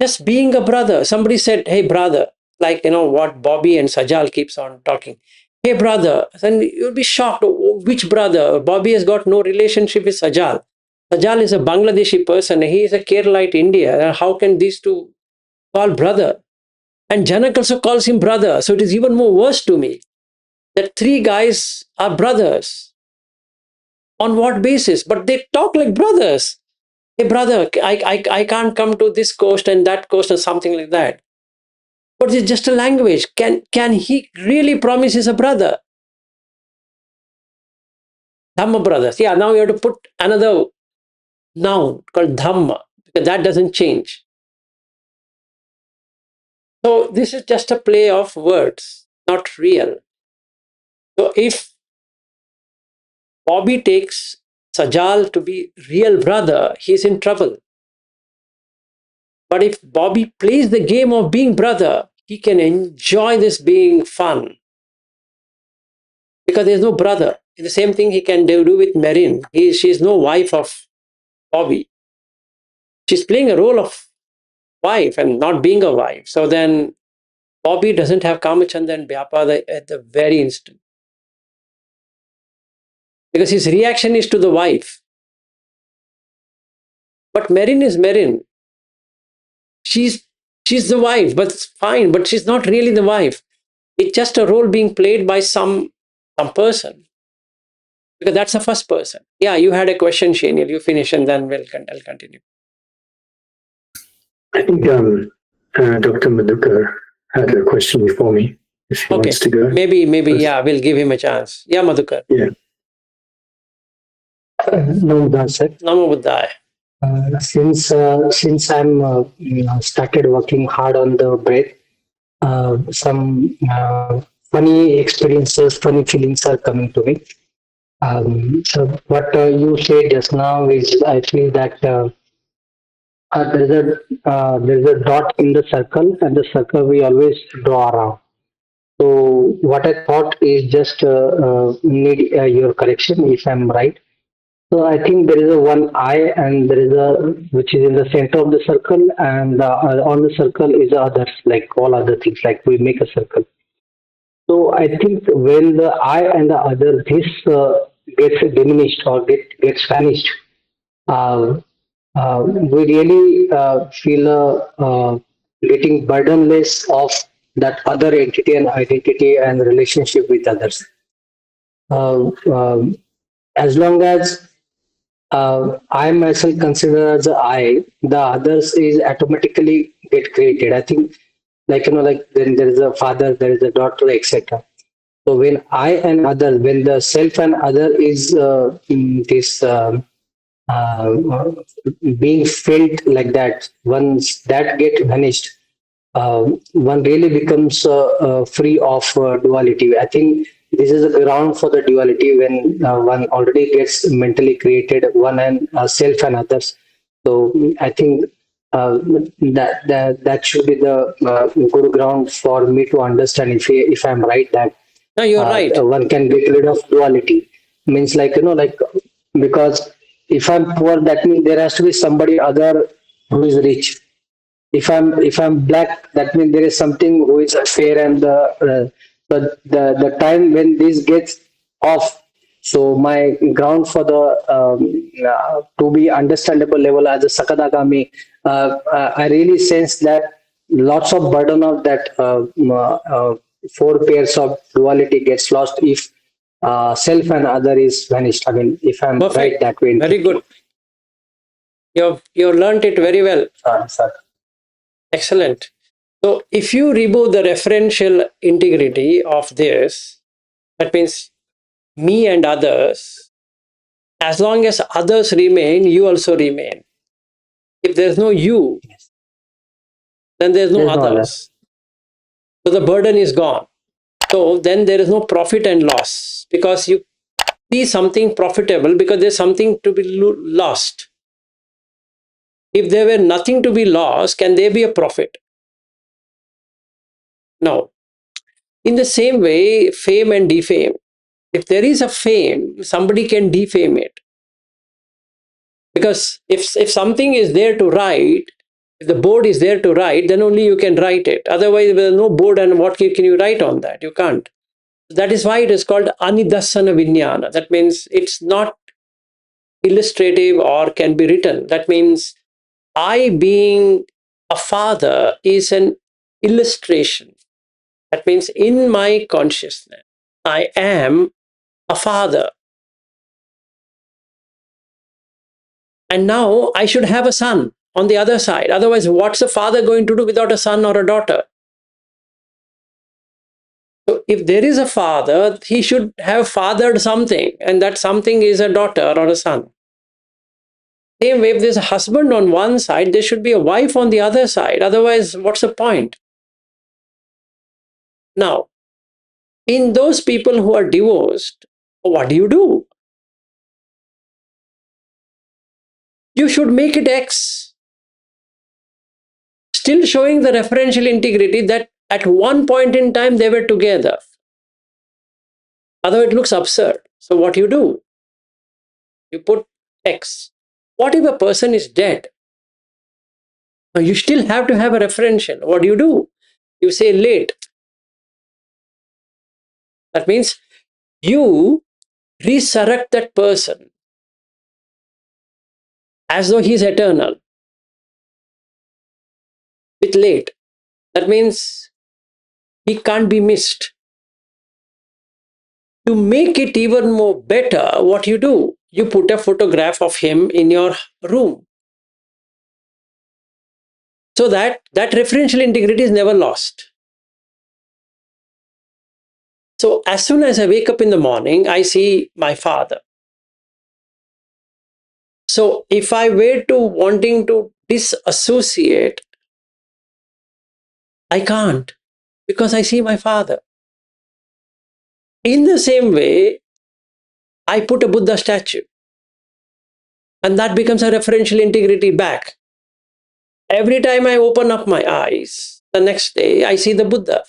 Just being a brother. Somebody said, hey, brother, like, what Bobby and Sajal keeps on talking. Hey, brother. Then you'll be shocked. Which brother? Bobby has got no relationship with Sajal. Sajal is a Bangladeshi person. He is a Keralite India. How can these two call brother? And Janak also calls him brother. So it is even more worse to me that three guys are brothers. On what basis? But they talk like brothers. Hey, brother, I can't come to this coast and that coast or something like that. But it's just a language. Can he really promise he's a brother? Dhamma brothers. Yeah, now you have to put another noun called Dhamma because that doesn't change. So this is just a play of words, not real. So if Bobby takes Sajal to be real brother, he's in trouble. But if Bobby plays the game of being brother, he can enjoy this being fun because there's no brother. The same thing he can do with Marin. She's no wife of Bobby. She's playing a role of wife and not being a wife. So then Bobby doesn't have Kamachanda and Vyapada at the very instant. Because his reaction is to the wife. But Marin is Marin. She's the wife, but it's fine, but she's not really the wife. It's just a role being played by some person. Because that's the first person. Yeah, you had a question, Shaniel. You finish and then I'll continue. I think Dr. Madhukar had a question before me. If he wants to go. Maybe, yeah, we'll give him a chance. Yeah, Madhukar. Yeah. Namo Buddhaya. Namo Buddhaya. Since I'm started working hard on the breath, some funny experiences, funny feelings are coming to me. So what you said just now is, I feel that there's a dot in the circle, and the circle we always draw around. So what I thought is just need your correction if I'm right. So I think there is a one eye, and there is a which is in the center of the circle, and on the circle is others, like all other things, like we make a circle. So I think when the I and the other this gets diminished or gets vanished, uh, we really feel getting burdenless of that other entity and identity and relationship with others. Uh, um, as long as I myself consider as a I, the others is automatically get created. I think, like like then there is a father, there is a daughter, etc. So when I and other, when the self and other is in this uh, being felt like that, once that get vanished, one really becomes free of duality. I think this is a ground for the duality when one already gets mentally created one and self and others. So I think that should be the good ground for me to understand if I'm right that no, you're right. one can get rid of duality. Means like like because if I'm poor, that means there has to be somebody other who is rich. If I'm black, that means there is something who is fair, and the time when this gets off, so my ground for the to be understandable level as a sakadagami, I really sense that lots of burden of that four pairs of duality gets lost if self and other is vanished. I mean, if I'm Perfect. right that way. Very good. You've learned it very well. Sir. Excellent. So if you remove the referential integrity of this, that means me and others, as long as others remain, you also remain. If there's no you, then there's no others. So the burden is gone. So then there is no profit and loss because you see something profitable because there's something to be lost. If there were nothing to be lost, can there be a profit? No. In the same way, fame and defame. If there is a fame, somebody can defame it. Because if something is there to write, if the board is there to write, then only you can write it. Otherwise, there's no board, and what can you write on that? You can't. That is why it is called anidasana vinyana. That means it's not illustrative or can be written. That means I being a father is an illustration. That means in my consciousness, I am a father. And now I should have a son on the other side. Otherwise, what's a father going to do without a son or a daughter? So if there is a father, he should have fathered something, and that something is a daughter or a son. Same way, if there's a husband on one side, there should be a wife on the other side. Otherwise, what's the point? Now, in those people who are divorced, what do? You should make it X, still showing the referential integrity that at one point in time they were together. Otherwise, it looks absurd. So, what do? You put X. What if a person is dead? Now, you still have to have a referential. What do? You say late. That means you resurrect that person as though he is eternal with late. That means he can't be missed. To make it even more better, what you do? You put a photograph of him in your room so that that referential integrity is never lost. So as soon as I wake up in the morning, I see my father. So if I were to wanting to disassociate, I can't, because I see my father. In the same way, I put a Buddha statue, and that becomes a referential integrity back. Every time I open up my eyes, the next day I see the Buddha.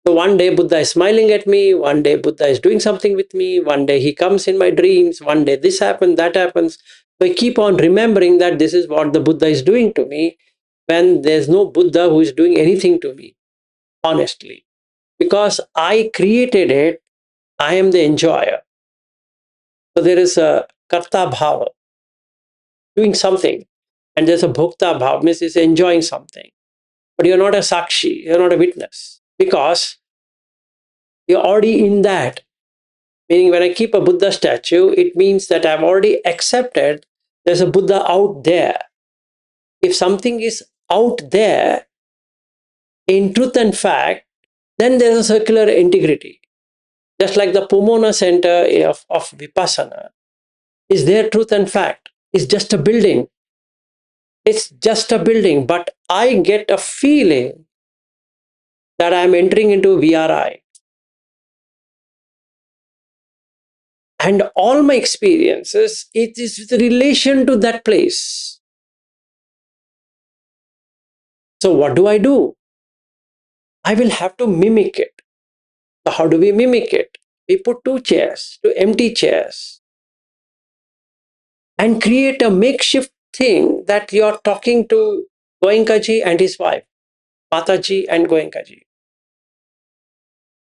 So one day Buddha is smiling at me, one day Buddha is doing something with me, one day he comes in my dreams, one day this happens, that happens. So I keep on remembering that this is what the Buddha is doing to me, when there's no Buddha who is doing anything to me, honestly. Because I created it, I am the enjoyer. So there is a karta bhava, doing something, and there's a bhokta bhava, means it's enjoying something. But you're not a sakshi, you're not a witness, because you're already in that. Meaning, when I keep a Buddha statue, it means that I've already accepted there's a Buddha out there. If something is out there, in truth and fact, then there's a circular integrity. Just like the Pomona Center of Vipassana is there, truth and fact. It's just a building. It's just a building, but I get a feeling that I'm entering into VRI. And all my experiences, it is with relation to that place. So what do? I will have to mimic it. So how do we mimic it? We put two chairs, two empty chairs, and create a makeshift thing that you're talking to Goenkaji and his wife, Mataji and Goenkaji.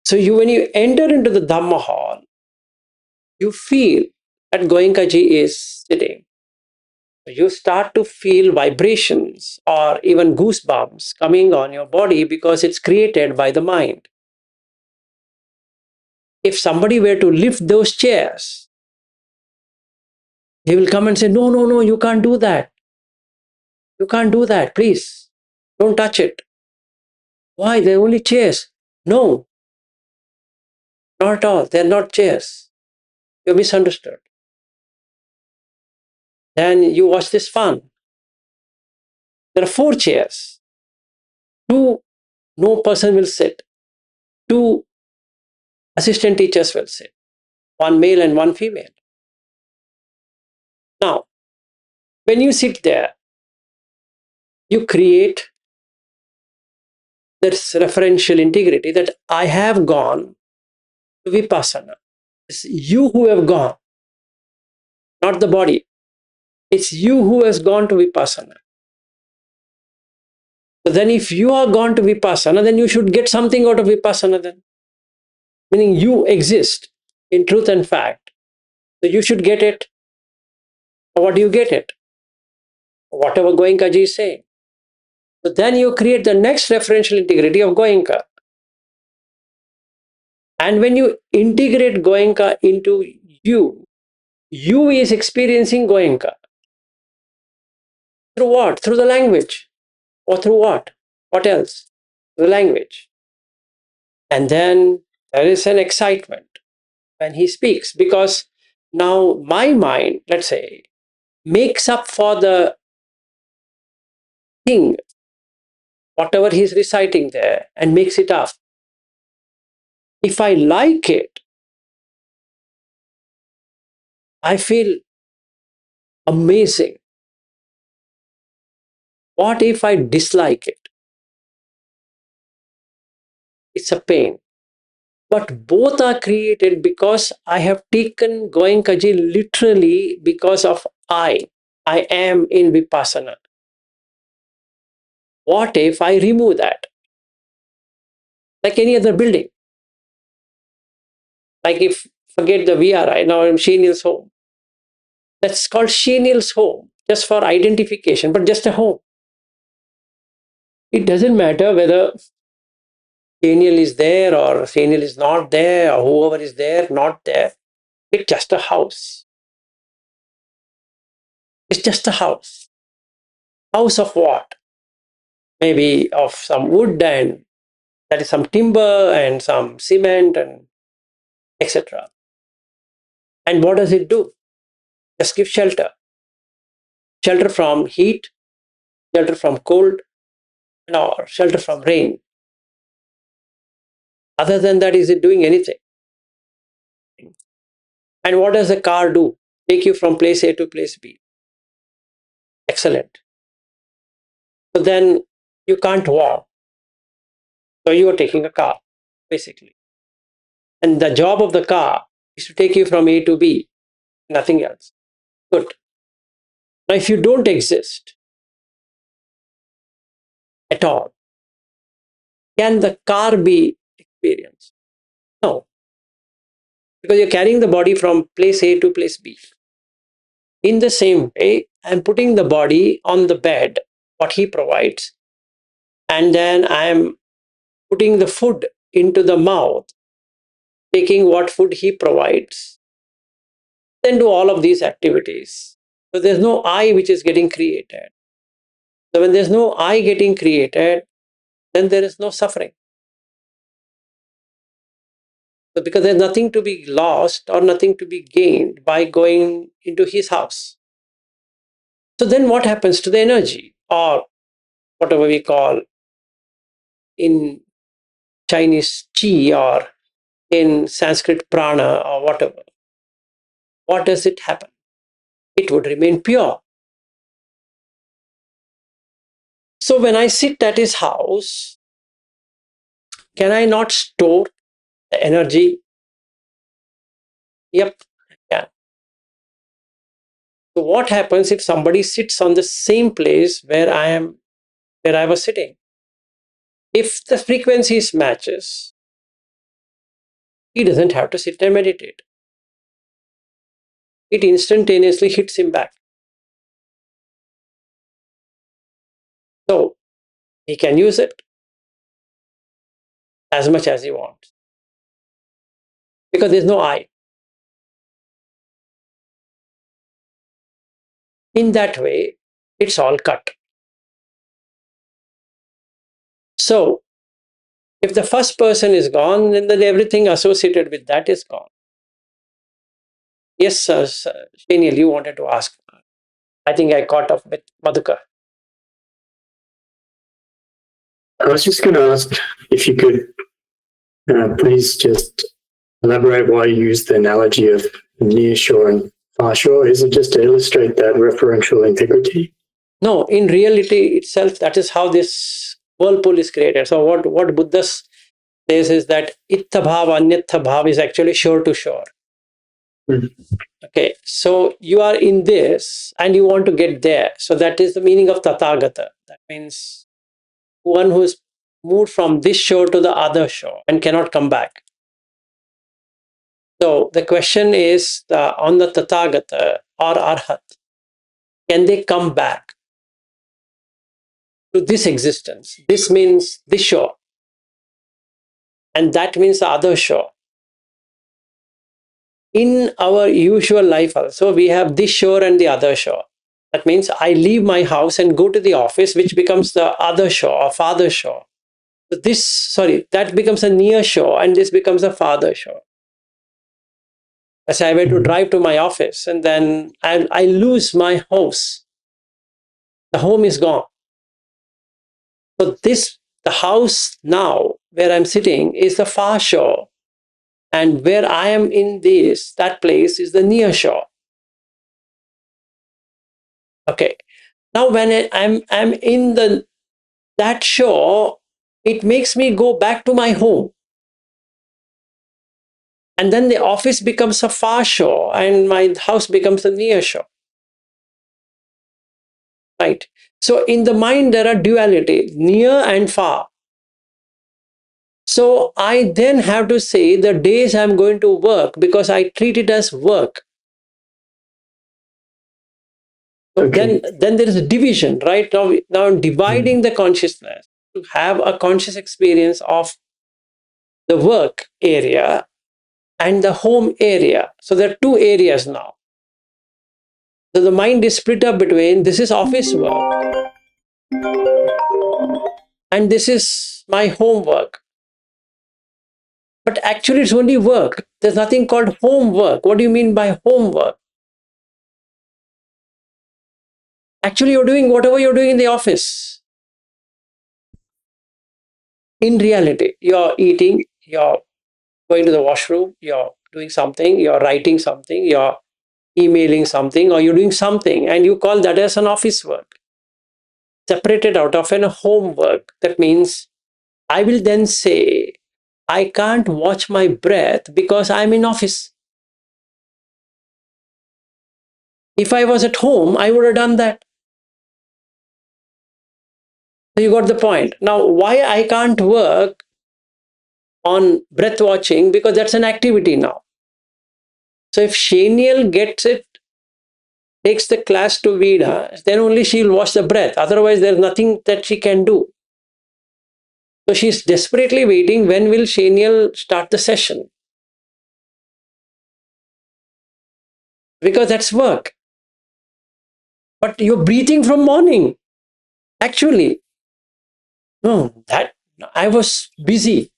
So when you enter into the Dhamma hall, you feel that Goenkaji is sitting. You start to feel vibrations or even goosebumps coming on your body because it's created by the mind. If somebody were to lift those chairs, he will come and say, no, no, no, you can't do that. You can't do that, please. Don't touch it. Why? They're only chairs. No, not at all. They're not chairs. You're misunderstood. Then you watch this fun. There are 4 chairs. 2, no person will sit. 2 assistant teachers will sit. 1 male and 1 female. Now, when you sit there, you create this referential integrity that I have gone to vipassana. It's you who have gone, not the body. It's you who has gone to vipassana. So then if you are gone to vipassana, then you should get something out of vipassana then. Meaning you exist in truth and fact. So you should get it. What do you get it? Whatever Goenkaji is saying. So then you create the next referential integrity of Goenka. And when you integrate Goenka into you is experiencing Goenka. Through what? Through the language. Or through what? What else? The language. And then there is an excitement when he speaks, because now my mind, let's say, makes up for the thing, whatever he's reciting there, and makes it up. If I like it, I feel amazing. What if I dislike it? It's a pain. But both are created because I have taken Goenkaji literally because of I. I am in vipassana. What if I remove that? Like any other building. Like if, forget the VRI, now I'm Shenil's home. That's called Shenil's home, just for identification, but just a home. It doesn't matter whether Shenil is there or Shenil is not there, or whoever is there, not there. It's just a house. It's just a house. House of what? Maybe of some wood, and that is some timber and some cement and etc. And what does it do? Just give shelter. Shelter from heat, shelter from cold, or shelter from rain. Other than that, is it doing anything? And what does a car do? Take you from place A to place B. Excellent. So then you can't walk. So you are taking a car, basically. And the job of the car is to take you from A to B, nothing else. Good. Now, if you don't exist at all, can the car be experienced? No, because you're carrying the body from place A to place B. In the same way, I'm putting the body on the bed, what he provides, and then I'm putting the food into the mouth, taking what food he provides, then do all of these activities. So there's no I which is getting created. So when there's no I getting created, then there is no suffering. So because there's nothing to be lost or nothing to be gained by going into his house. So then what happens to the energy, or whatever we call in Chinese chi, or in Sanskrit prana, or whatever? What does it happen? It would remain pure. So when I sit at his house, can I not store the energy? Yep, I can. So what happens if somebody sits on the same place where I was sitting? If the frequencies matches, he doesn't have to sit and meditate. It instantaneously hits him back. So he can use it as much as he wants, because there's no I. In that way, it's all cut. So if the first person is gone, then everything associated with that is gone. Yes, sir, Shenil, you wanted to ask. I think I caught up with Madhukar. I was just going to ask if you could please just elaborate why you use the analogy of near shore and far shore. Is it just to illustrate that referential integrity? No, in reality itself, that is how this whirlpool is created. So what Buddha says is that ittha bhava, anyatha bhava is actually shore to shore. Okay, so you are in this and you want to get there. So that is the meaning of tathagata. That means one who is moved from this shore to the other shore and cannot come back. So the question is on the tathagata or arhat. can they come back to this existence? This means this shore, and that means the other shore. In our usual life also, we have this shore and the other shore. That means I leave my house and go to the office, which becomes the other shore or farther shore. So that becomes a near shore, and this becomes a farther shore. As I were to drive to my office, and then I lose my house. The home is gone. So the house now where I'm sitting is the far shore, and where I am in that place is the near shore. Okay. Now when I'm in that shore, it makes me go back to my home. And then the office becomes a far shore and my house becomes a near shore. Right? So in the mind, there are duality, near and far. So I then have to say the days I'm going to work, because I treat it as work. So then there is a division, right? Now I'm dividing the consciousness to have a conscious experience of the work area and the home area. So there are two areas now. So the mind is split up between this is office work and this is my homework. But actually, it's only work. There's nothing called homework. What do you mean by homework? Actually, you're doing whatever you're doing in the office. In reality, you're eating, you're going to the washroom, you're doing something, you're writing something, you're emailing something, or you're doing something, and you call that as an office work. Separated out of a homework. That means I will then say, I can't watch my breath because I'm in office. If I was at home, I would have done that. So you got the point. Now, why I can't work on breath watching? Because that's an activity now. So if Shaniel gets it, takes the class to Vida, then only she'll watch the breath. Otherwise, there's nothing that she can do. So she's desperately waiting, when will Shaniel start the session? Because that's work. But you're breathing from morning. Actually, no, that I was busy.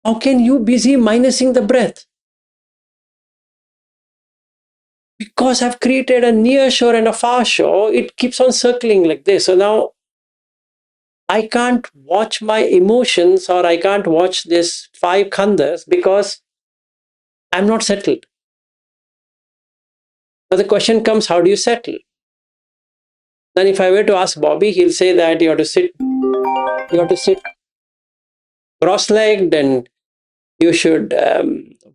How can you busy minusing the breath? Because I've created a near shore and a far shore, it keeps on circling like this. So now I can't watch my emotions, or I can't watch this 5 khandhas because I'm not settled. Now the question comes, how do you settle? Then if I were to ask Bobby, he'll say that you have to sit cross-legged, and you should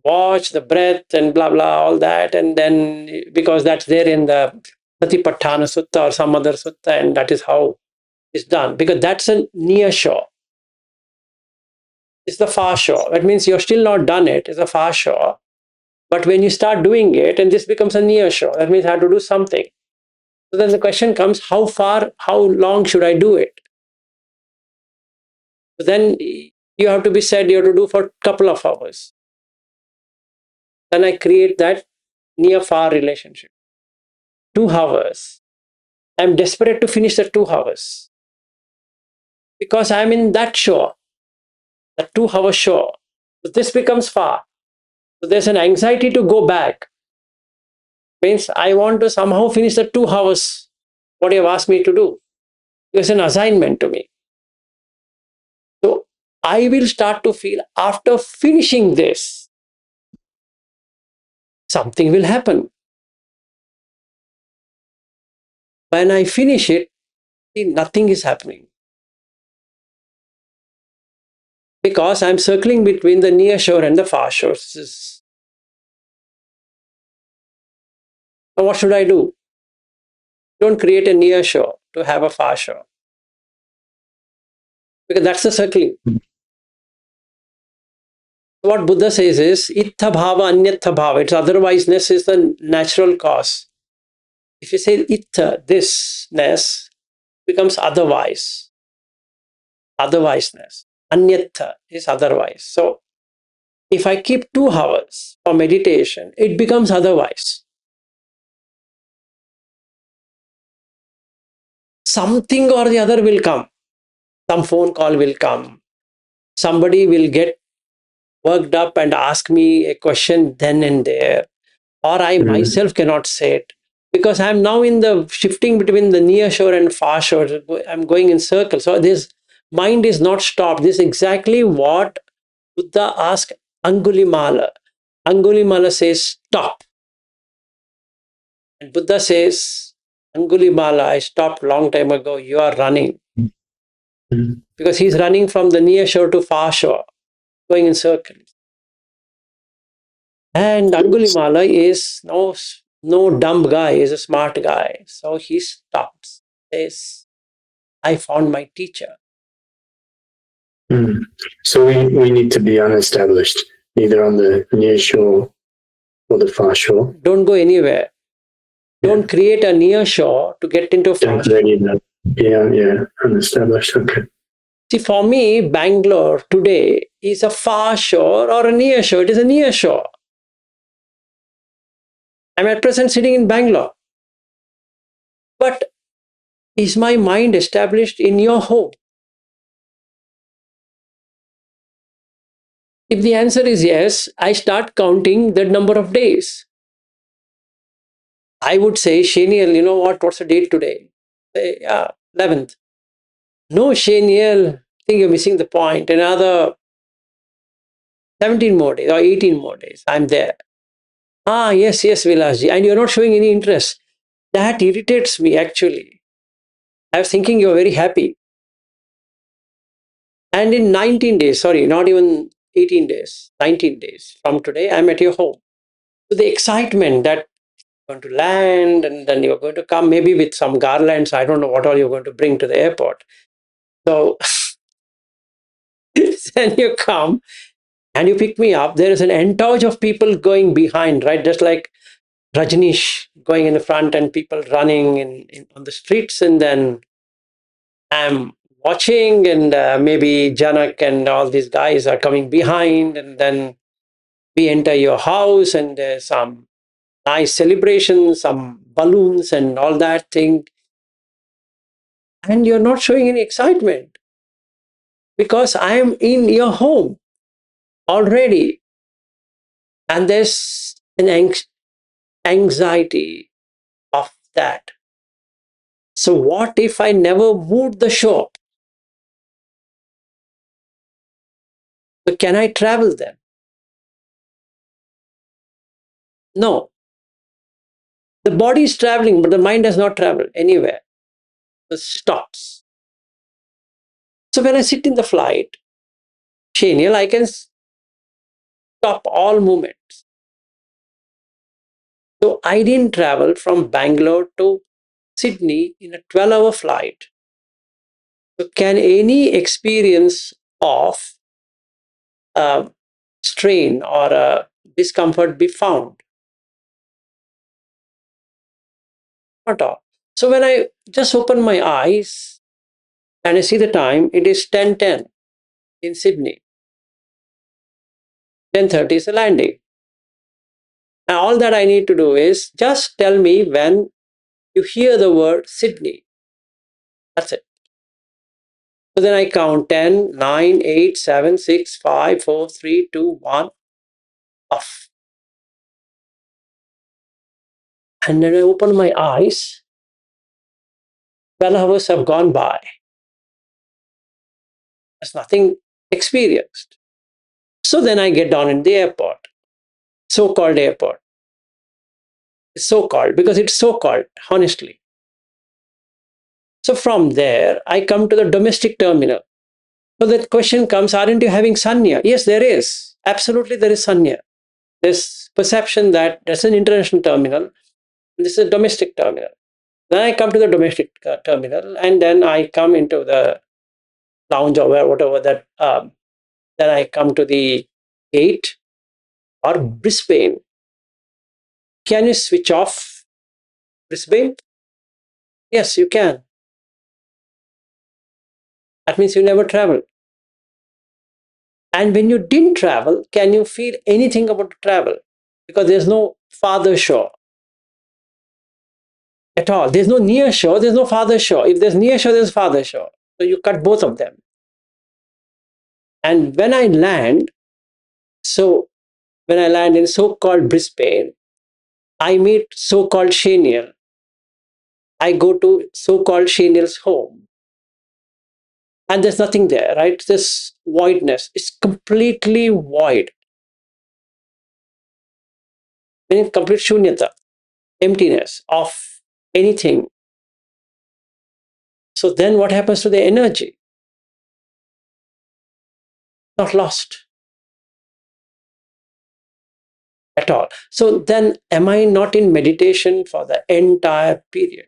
watch the breath and blah, blah, all that. And then, because that's there in the Satipatthana Sutta or some other sutta, and that is how it's done. Because that's a near shore. It's the far shore. That means you're still not done it. It's a far shore. But when you start doing it, and this becomes a near shore, that means I have to do something. So then the question comes, how long should I do it? So then you have to do for a couple of hours. Then I create that near-far relationship. 2 hours. I'm desperate to finish the 2 hours. Because I'm in that shore, the 2-hour shore. So this becomes far. So there's an anxiety to go back. Means I want to somehow finish the 2 hours, what you have asked me to do. It's an assignment to me. So I will start to feel, after finishing this, something will happen. When I finish it, nothing is happening. Because I'm circling between the near shore and the far shore. Now what should I do? Don't create a near shore to have a far shore. Because that's the circling. What Buddha says is, ittha bhava anyatha bhava. Its otherwiseness is the natural cause. If you say itha, thisness, becomes otherwise. Otherwiseness. Anyatha is otherwise. So if I keep 2 hours for meditation, it becomes otherwise. Something or the other will come. Some phone call will come. Somebody will get worked up and ask me a question then and there. Or I myself cannot say it. Because I'm now in the shifting between the near shore and far shore. I'm going in circles. So this mind is not stopped. This is exactly what Buddha asked Angulimala. Angulimala says, stop. And Buddha says, Angulimala, I stopped long time ago. You are running. Because he's running from the near shore to far shore, going in circles. And Angulimala is no dumb guy, he's a smart guy. So he stops, says, I found my teacher. So we need to be unestablished, either on the near shore or the far shore. Don't go anywhere. Don't create a near shore to get into far shore. Yeah, unestablished. Okay. See, for me, Bangalore today is a far shore or a near shore. It is a near shore. I'm at present sitting in Bangalore. But is my mind established in your home? If the answer is yes, I start counting the number of days. I would say, Shaniel, you know what? What's the date today? Say, yeah, 11th. No, Shaniel, I think you're missing the point. Another 17 more days or 18 more days. I'm there. Ah, yes, Vilasji. And you're not showing any interest. That irritates me, actually. I was thinking you're very happy. And in 19 days, sorry, not even 18 days, 19 days from today, I'm at your home. So the excitement that you're going to land and then you're going to come maybe with some garlands. I don't know what all you're going to bring to the airport. So then you come and you pick me up. There is an entourage of people going behind, right? Just like Rajneesh going in the front and people running on the streets. And then I'm watching and maybe Janak and all these guys are coming behind. And then we enter your house and there's some nice celebration, some balloons and all that thing. And you're not showing any excitement because I am in your home already. And there's an anxiety of that. So what if I never moved the shore? So can I travel then? No. The body is traveling, but the mind does not travel anywhere. It stops. So when I sit in the flight, Shaniel, I can stop all movements. So I didn't travel from Bangalore to Sydney in a 12-hour flight. So can any experience of strain or discomfort be found? Not all. So when I just open my eyes and I see the time, it is 10:10 in Sydney. 10:30 is the landing. And all that I need to do is just tell me when you hear the word Sydney. That's it. So then I count 10, 9, 8, 7, 6, 5, 4, 3, 2, 1, off. And then I open my eyes. 12 hours have gone by. There's nothing experienced. So then I get down in the airport, so-called airport. It's so-called because it's so-called, honestly. So from there, I come to the domestic terminal. So the question comes, aren't you having sanya? Yes, there is. Absolutely, there is sanya. There's perception that there's an international terminal. This is a domestic terminal. Then I come to the domestic terminal, and then I come into the lounge or whatever that. Then I come to the gate or Brisbane. Can you switch off Brisbane? Yes, you can. That means you never traveled. And when you didn't travel, can you feel anything about travel? Because there's no farther shore at all. There's no near shore, there's no farther shore. If there's near shore, there's farther shore. So you cut both of them. And when I land, when I land in so-called Brisbane, I meet so-called Shaniel. I go to so-called Shaniel's home. And there's nothing there, right? This voidness is completely void. Meaning complete shunyata, emptiness of anything. So then what happens to the energy? Not lost at all. So then am I not in meditation for the entire period?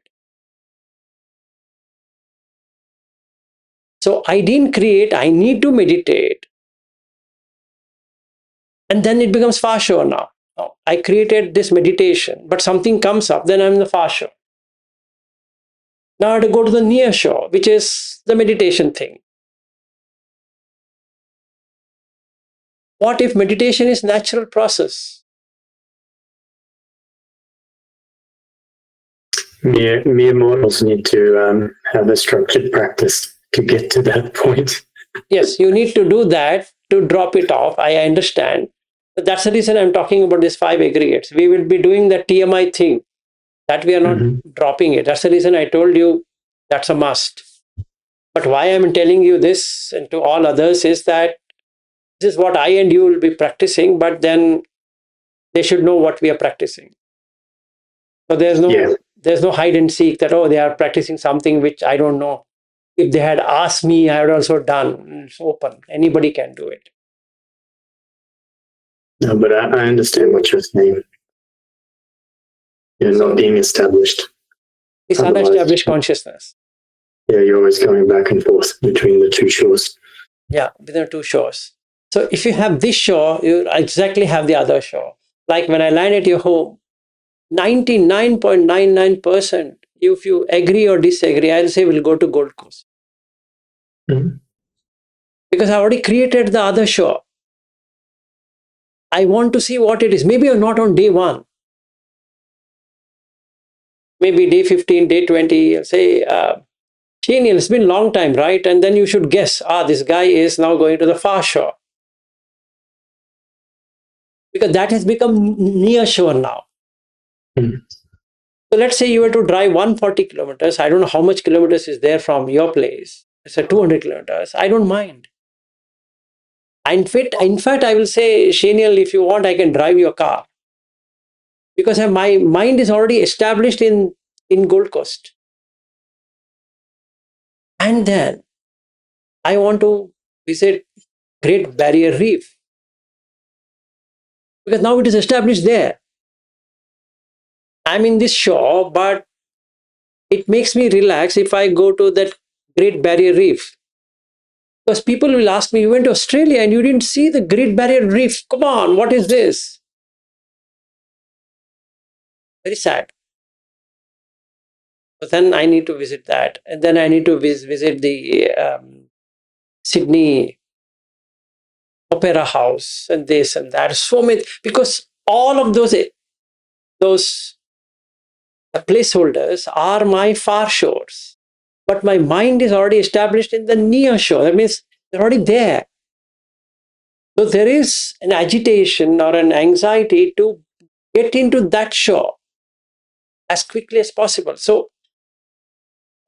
So I didn't create, I need to meditate. And then it becomes far sure now. I created this meditation, but something comes up, then I'm in the far shore. Now I have to go to the near shore, which is the meditation thing. What if meditation is natural process? Mere mortals need to have a structured practice to get to that point. Yes, you need to do that to drop it off. I understand. But that's the reason I'm talking about these 5 aggregates. We will be doing the TMI thing, that we are not dropping it. That's the reason I told you that's a must. But why I'm telling you this and to all others is that this is what I and you will be practicing, but then they should know what we are practicing. So there's no hide and seek that, oh, they are practicing something which I don't know. If they had asked me, I would also done. It's open. Anybody can do it. No, but I understand what you're saying. You're not being established. It's unestablished consciousness. Yeah, you're always going back and forth between the two shores. Yeah, between the two shores. So if you have this shore, you exactly have the other shore. Like when I land at your home, 99.99%, if you agree or disagree, I'll say we'll go to Gold Coast. Because I already created the other shore. I want to see what it is. Maybe you're not on day 1. Maybe day 15, day 20, I'll say, Shaniel, it's been a long time, right? And then you should guess, this guy is now going to the far shore. Because that has become near shore now. So let's say you were to drive 140 kilometers. I don't know how much kilometers is there from your place. It's 200 kilometers. I don't mind. In fact, I will say, Shaniel, if you want, I can drive your car. Because my mind is already established in Gold Coast. And then I want to visit Great Barrier Reef. Because now it is established there. I'm in this shore, but it makes me relax if I go to that Great Barrier Reef. Because people will ask me, you went to Australia and you didn't see the Great Barrier Reef. Come on, what is this? Very sad. But then I need to visit that. And then I need to visit the Sydney Opera House and this and that. So many, because all of those placeholders are my far shores. But my mind is already established in the near shore. That means they're already there. So there is an agitation or an anxiety to get into that shore as quickly as possible. So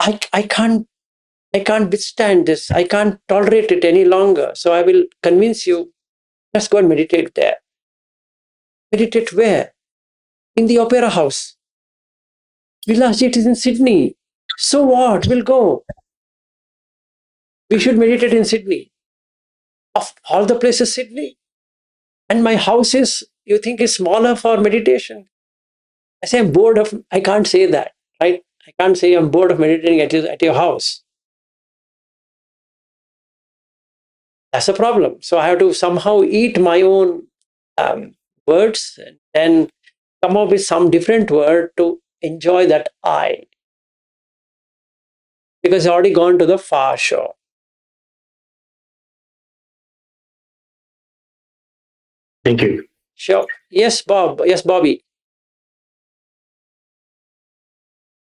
I can't withstand this. I can't tolerate it any longer. So I will convince you, let's go and meditate there. Meditate where? In the Opera House. Vilasji, it is in Sydney. So what? We'll go. We should meditate in Sydney. Of all the places, Sydney. And my house is, you think, is smaller for meditation? I say I'm bored of, I can't say that, right? I can't say I'm bored of meditating at your house. That's a problem. So I have to somehow eat my own words and then come up with some different word to enjoy that I, because it's already gone to the far shore. Thank you. Sure. Yes, Bob. Yes, Bobby.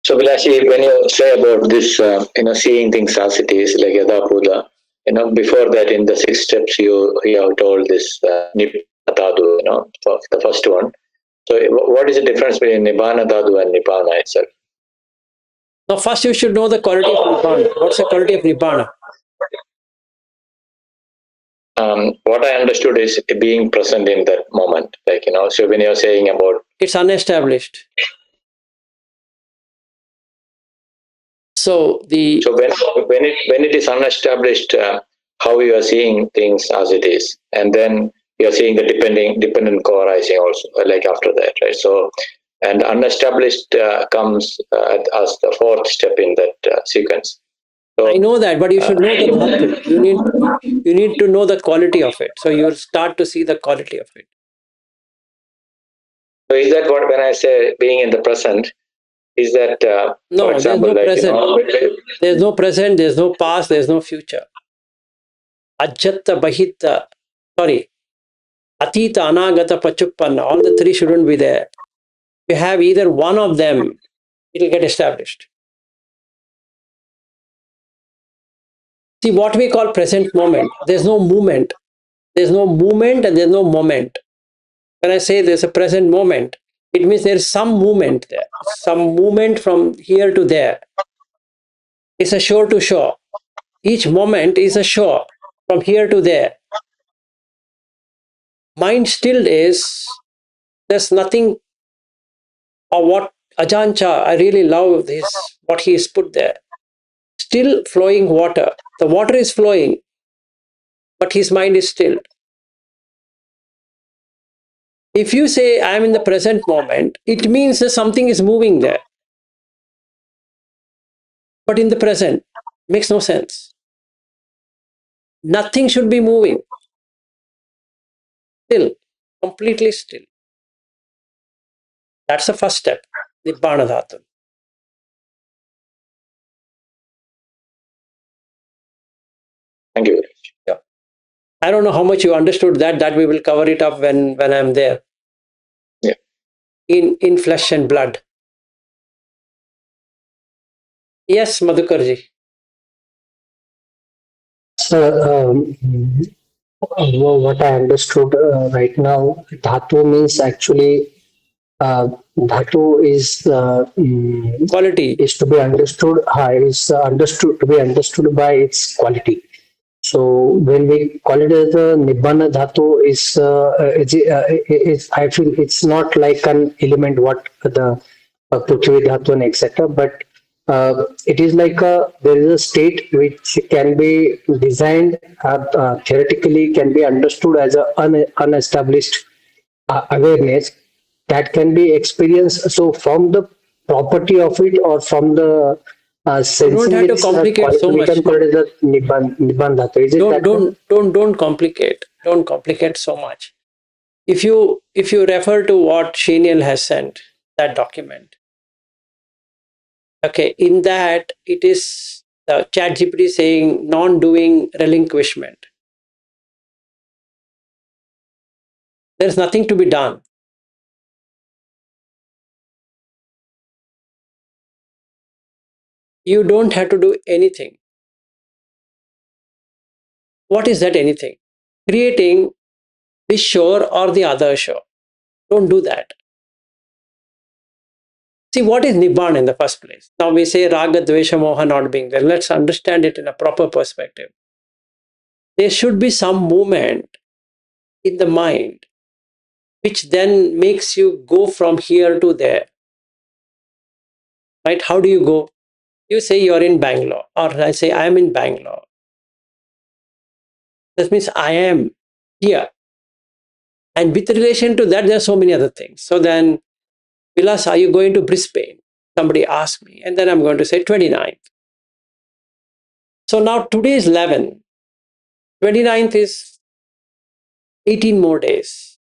So, Vilashi, when you say about this, seeing things as it is, like Yada Buddha, before that, in the 6 steps, you have told this Nibbana Dhatu, for the first one. So, what is the difference between Nibbana Dhatu and Nibbana itself? Now, first you should know the quality of Nibbana. What's the quality of Nibbana? What I understood is being present in that moment. So when you're saying about... It's unestablished. So when it is unestablished, how you are seeing things as it is, and then you're seeing the dependent co-arising also, like after that, right? So, and unestablished comes as the fourth step in that sequence. So, I know that, but you should know the dhatu. You need to know the quality of it. So you'll start to see the quality of it. So is that what, when I say being in the present, is that, no, for example, there's no present. There's no present, there's no past, there's no future. Ajjatta, Bahitta, sorry, Atita, Anagata, Pachuppanna, all the three shouldn't be there. If you have either one of them, it will get established. See, what we call present moment, there's no movement. There's no movement and there's no moment. When I say there's a present moment, it means there's some movement there. Some movement from here to there. It's a shore to shore. Each moment is a shore from here to there. Mind still is, there's nothing, or what Ajahn, I really love this, what he has put there. Still flowing water. The water is flowing, but his mind is still. If you say, I'm in the present moment, it means that something is moving there. But in the present, makes no sense. Nothing should be moving. Still, completely still. That's the first step, Nibbana Dhatu. Thank you. Yeah. I don't know how much you understood that. That we will cover it up when I'm there. Yeah. In flesh and blood. Yes, Madhukarji. So, what I understood right now, dhatu means actually dhatu is Quality. is to be understood. Is understood to be understood by its quality. So when we call it as a nibbana dhatu, I feel it's not like an element what the prithvi dhatu and etc. But it is like there is a state which can be designed theoretically can be understood as a unestablished awareness that can be experienced. So from the property of it or from the You don't have to complicate so we much. can call it as a Nibbana Dhatu. Is it Don't complicate. Don't complicate so much. If you refer to what Sheniel has sent, that document, okay, in that it is ChatGPT saying non-doing relinquishment. There's nothing to be done. You don't have to do anything. What is that anything? Creating this shore or the other shore. Don't do that. See, what is Nibbana in the first place? Now we say Raga, Dvesha, Moha not being there. Let's understand it in a proper perspective. There should be some movement in the mind which then makes you go from here to there. Right? How do you go? You say you're in Bangalore, or I say I am in Bangalore. That means I am here. And with relation to that, there are so many other things. So then, Vilas, are you going to Brisbane? Somebody asked me, and then I'm going to say 29th. So now today is 11. 29th is 18 more days.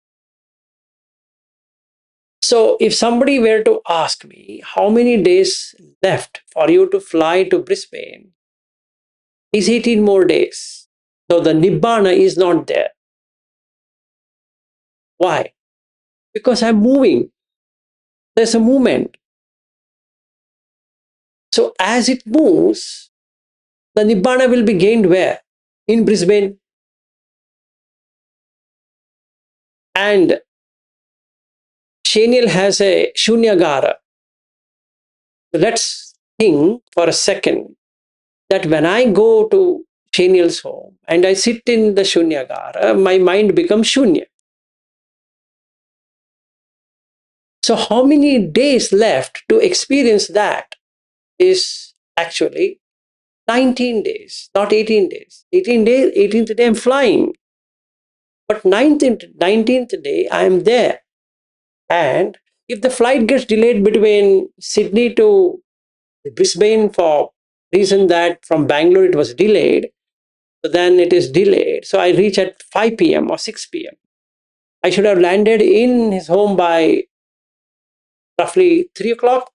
So if somebody were to ask me how many days left for you to fly to Brisbane, it's 18 more days. So the Nibbana is not there. Why? Because I'm moving. There's a movement. So as it moves, the Nibbana will be gained where? In Brisbane. And Shaniel has a Shunyagara. Let's think for a second that when I go to Shaniel's home and I sit in the Shunyagara, my mind becomes Shunya. So how many days left to experience that is actually 19 days, not 18 days. 18 days, 18th day I'm flying. But 19th day I am there. And if the flight gets delayed between Sydney to Brisbane for reason that from Bangalore it was delayed, so then it is delayed. So I reach at 5 p.m. or 6 p.m. I should have landed in his home by roughly 3 o'clock.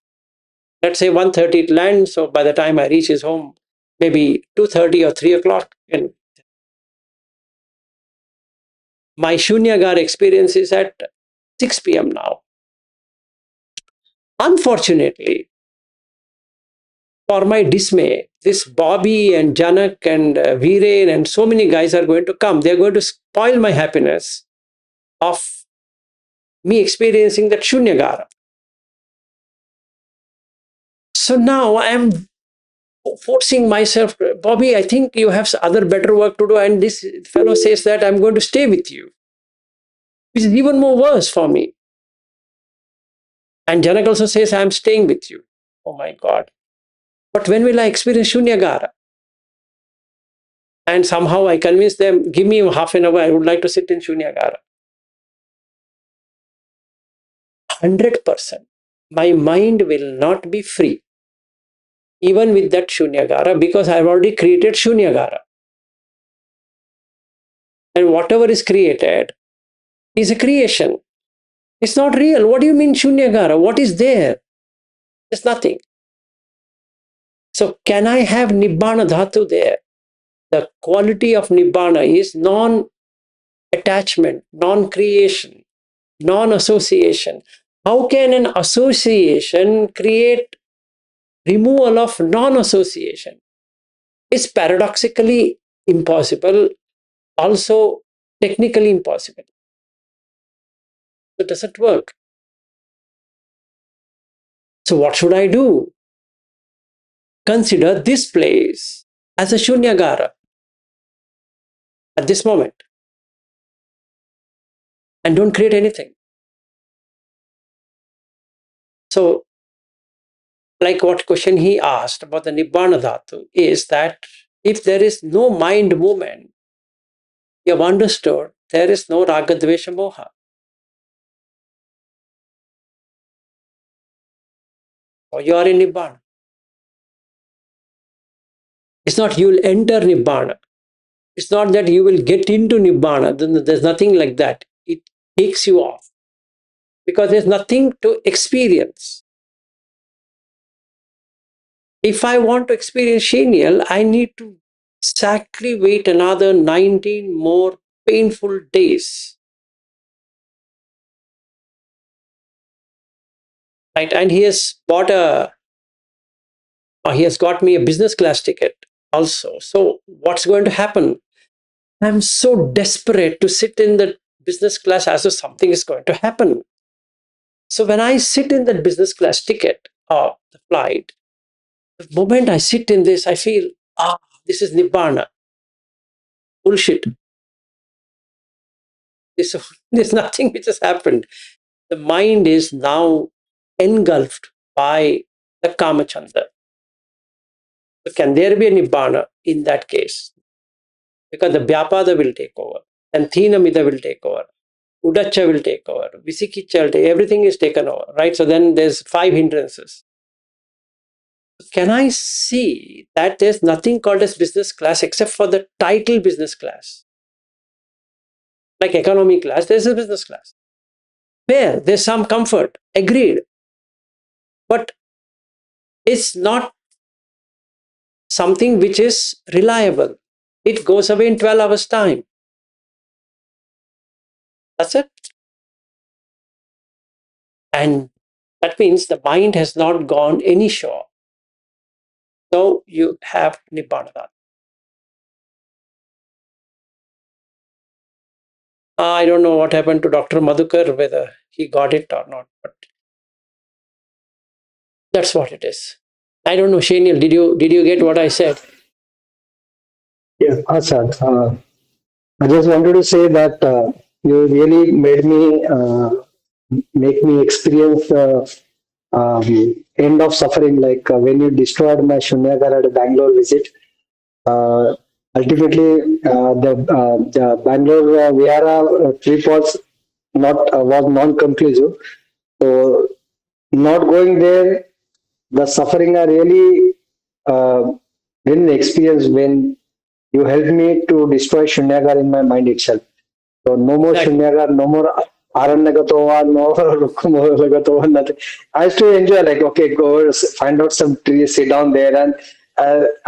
Let's say 1:30 it lands. So by the time I reach his home, maybe 2:30 or 3 o'clock. And my Shunyagar experience is at 6 p.m. now. Unfortunately, for my dismay, this Bobby and Janak and Viren and so many guys are going to come. They're going to spoil my happiness of me experiencing that Shunyagara. So now I'm forcing myself, Bobby, I think you have other better work to do. And this fellow says that I'm going to stay with you, which is even more worse for me. And Janak also says, I'm staying with you. Oh my God. But when will I experience Shunyagara? And somehow I convince them, give me half an hour, I would like to sit in Shunyagara. 100%. My mind will not be free, even with that Shunyagara, because I've already created Shunyagara. And whatever is created is a creation. It's not real. What do you mean Shunyagara? What is there? There's nothing. So can I have Nibbana Dhatu there? The quality of Nibbana is non-attachment, non-creation, non-association. How can an association create removal of non-association? It's paradoxically impossible, also technically impossible. It doesn't work. So what should I do? Consider this place as a Shunyagara at this moment and don't create anything. So, like what question he asked about the Nibbana Dhatu is that if there is no mind movement, you have understood there is no Raga Dvesha Moha. Or you are in Nibbana. It's not you will enter Nibbana. It's not that you will get into Nibbana. There's nothing like that. It takes you off because there's nothing to experience. If I want to experience Shenial, I need to exactly wait another 19 more painful days. Right? And he has he has got me a business class ticket also. So what's going to happen? I'm so desperate to sit in the business class as if something is going to happen. So when I sit in that business class ticket or the flight, the moment I sit in this, I feel, this is Nibbana. Bullshit. There's nothing which has happened. The mind is now engulfed by the Kamachanda. So can there be a Nibbana in that case? Because the Vyapada will take over, and Thinamida will take over, Udacha will take over, Visikicha will take, everything is taken over, right? So then there's 5 hindrances. Can I see that there's nothing called as business class except for the title business class? Like economy class, there's a business class. Where there's some comfort, agreed. But it's not something which is reliable. It goes away in 12 hours' time. That's it. And that means the mind has not gone any shore. So you have Nibbana. I don't know what happened to Dr. Madhukar, whether he got it or not, but that's what it is. I don't know, Shaniel, did you get what I said? Yeah, Asad. I just wanted to say that you really made me make me experience the end of suffering. Like when you destroyed my Shunyagara at a Bangalore visit, uh, ultimately the Bangalore Vihara trip was non-conclusive. So not going there, the suffering I really didn't experience when you helped me to destroy Shunyagar in my mind itself. So no more Exactly. Shunyagar, no more Aranyagatova, no Rukkumagagatova, nothing. I used to enjoy like, okay, go find out some trees, sit down there. And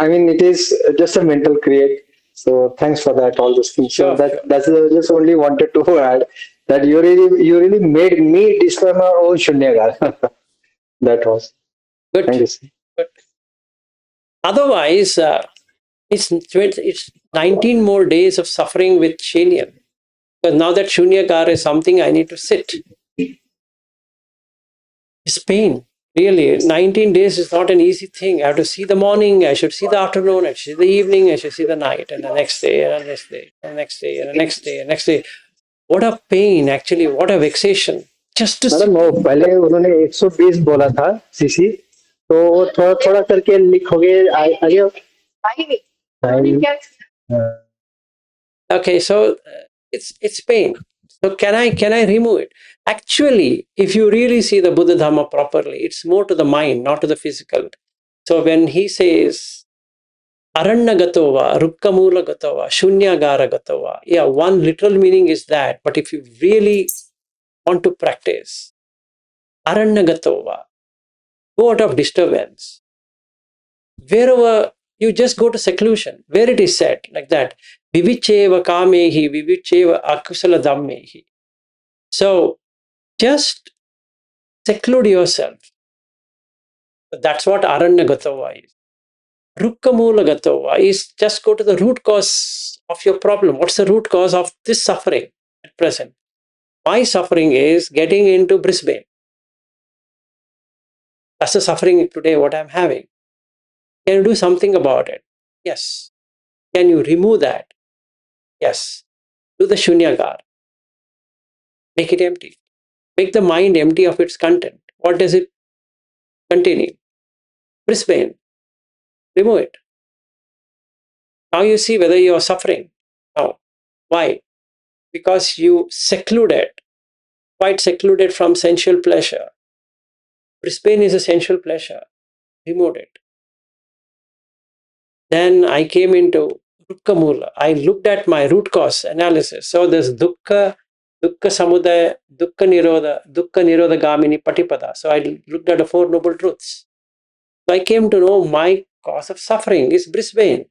I mean, it is just a mental create. So thanks for that, all those things. So Sure, sure. that's just only wanted to add that you really made me destroy my own Shunyagar. That was. Thank Good. you, sir. Good. Otherwise, it's 19 more days of suffering with Shaniel. Because now that Shunyakar is something I need to sit. It's pain. Really, 19 days is not an easy thing. I have to see the morning, I should see the afternoon, I should see the evening, I should see the night, and the next day, and the next day, and the next day, and the next day, and the next day. What a pain, actually, what a vexation. Just to madam sit. वो पहले उन्होंने 120 बोला था CC तो वो थोड़ा थोड़ा करके लिख हो गए आगे Okay, so it's pain. So can I remove it? Actually, if you really see the Buddha Dhamma properly, it's more to the mind, not to the physical. So when he says Arannagatova, Rukkamula Gatova, Shunyagara Gatova. Yeah, one literal meaning is that. But if you really want to practice Arannagatova, go out of disturbance. Wherever you just go to seclusion, where it is said like that, Vivicheva Kamehi, Vivicheva Akusala Dhammehi. So just seclude yourself. That's what Aranyagatova is. Rukkamula Gatova is just go to the root cause of your problem. What's the root cause of this suffering at present? My suffering is getting into Brisbane. That's the suffering today, what I'm having. Can you do something about it? Yes. Can you remove that? Yes. Do the Shunyagar. Make it empty. Make the mind empty of its content. What does it contain? Brisbane. Remove it. Now you see whether you are suffering. Now, why? Because you secluded, quite secluded from sensual pleasure. Brisbane is a sensual pleasure. Remove it. Then I came into Dukkha Mula. I looked at my root cause analysis. So there's Dukkha, Dukkha Samudaya, Dukkha Nirodha Gamini Patipada. So I looked at the Four Noble Truths. So I came to know my cause of suffering is Brisbane.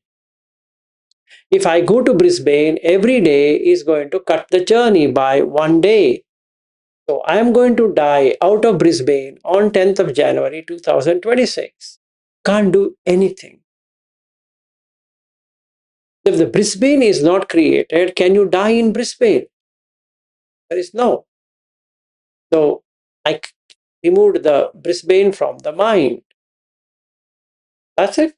If I go to Brisbane, every day is going to cut the journey by 1 day. So I am going to die out of Brisbane on 10th of January 2026. Can't do anything. If the Brisbane is not created, can you die in Brisbane? There is no. So I removed the Brisbane from the mind. That's it.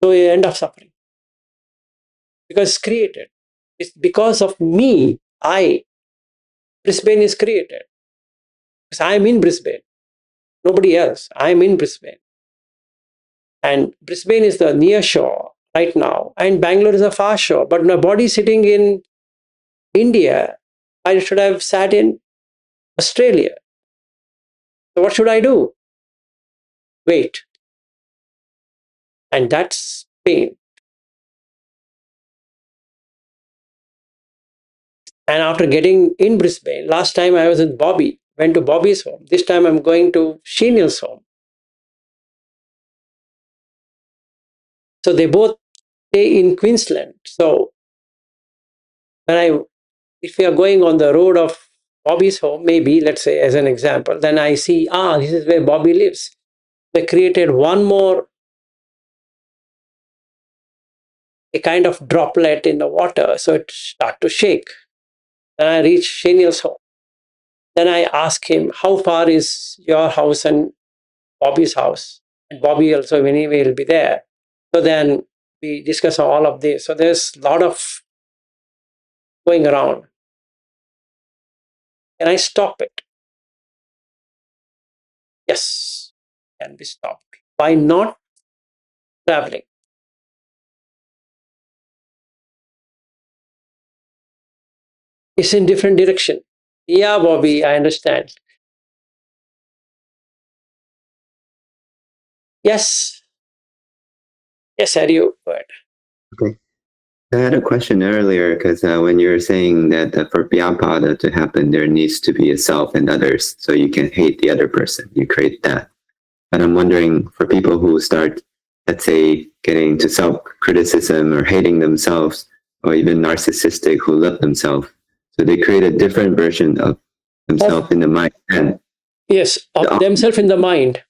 So you end up suffering. Because it's created. It's because of me, Brisbane is created. Because I'm in Brisbane. Nobody else. I'm in Brisbane. And Brisbane is the near shore right now. And Bangalore is a far shore. But my body sitting in India, I should have sat in Australia. So what should I do? Wait. And that's pain. And after getting in Brisbane, last time I was with Bobby, went to Bobby's home. This time I'm going to Shinil's home. So they both stay in Queensland. So if we are going on the road of Bobby's home, maybe, let's say as an example, then I see, this is where Bobby lives. They created one more, a kind of droplet in the water, so it start to shake. Then I reach Shinil's home. Then I ask him, how far is your house and Bobby's house? And Bobby also anyway will be there. So then we discuss all of this. So there's a lot of going around. Can I stop it? Yes, can be stopped. By not traveling. It's in different direction. Yeah, Bobby, I understand. Yes. Yes, Harry, go ahead. Okay. I had a question earlier because when you were saying that for vipassana to happen, there needs to be a self and others, so you can hate the other person. You create that. And I'm wondering, for people who start, let's say, getting to self-criticism or hating themselves, or even narcissistic who love themselves, so they create a different version of themselves in the mind. And yes, of themselves in the mind.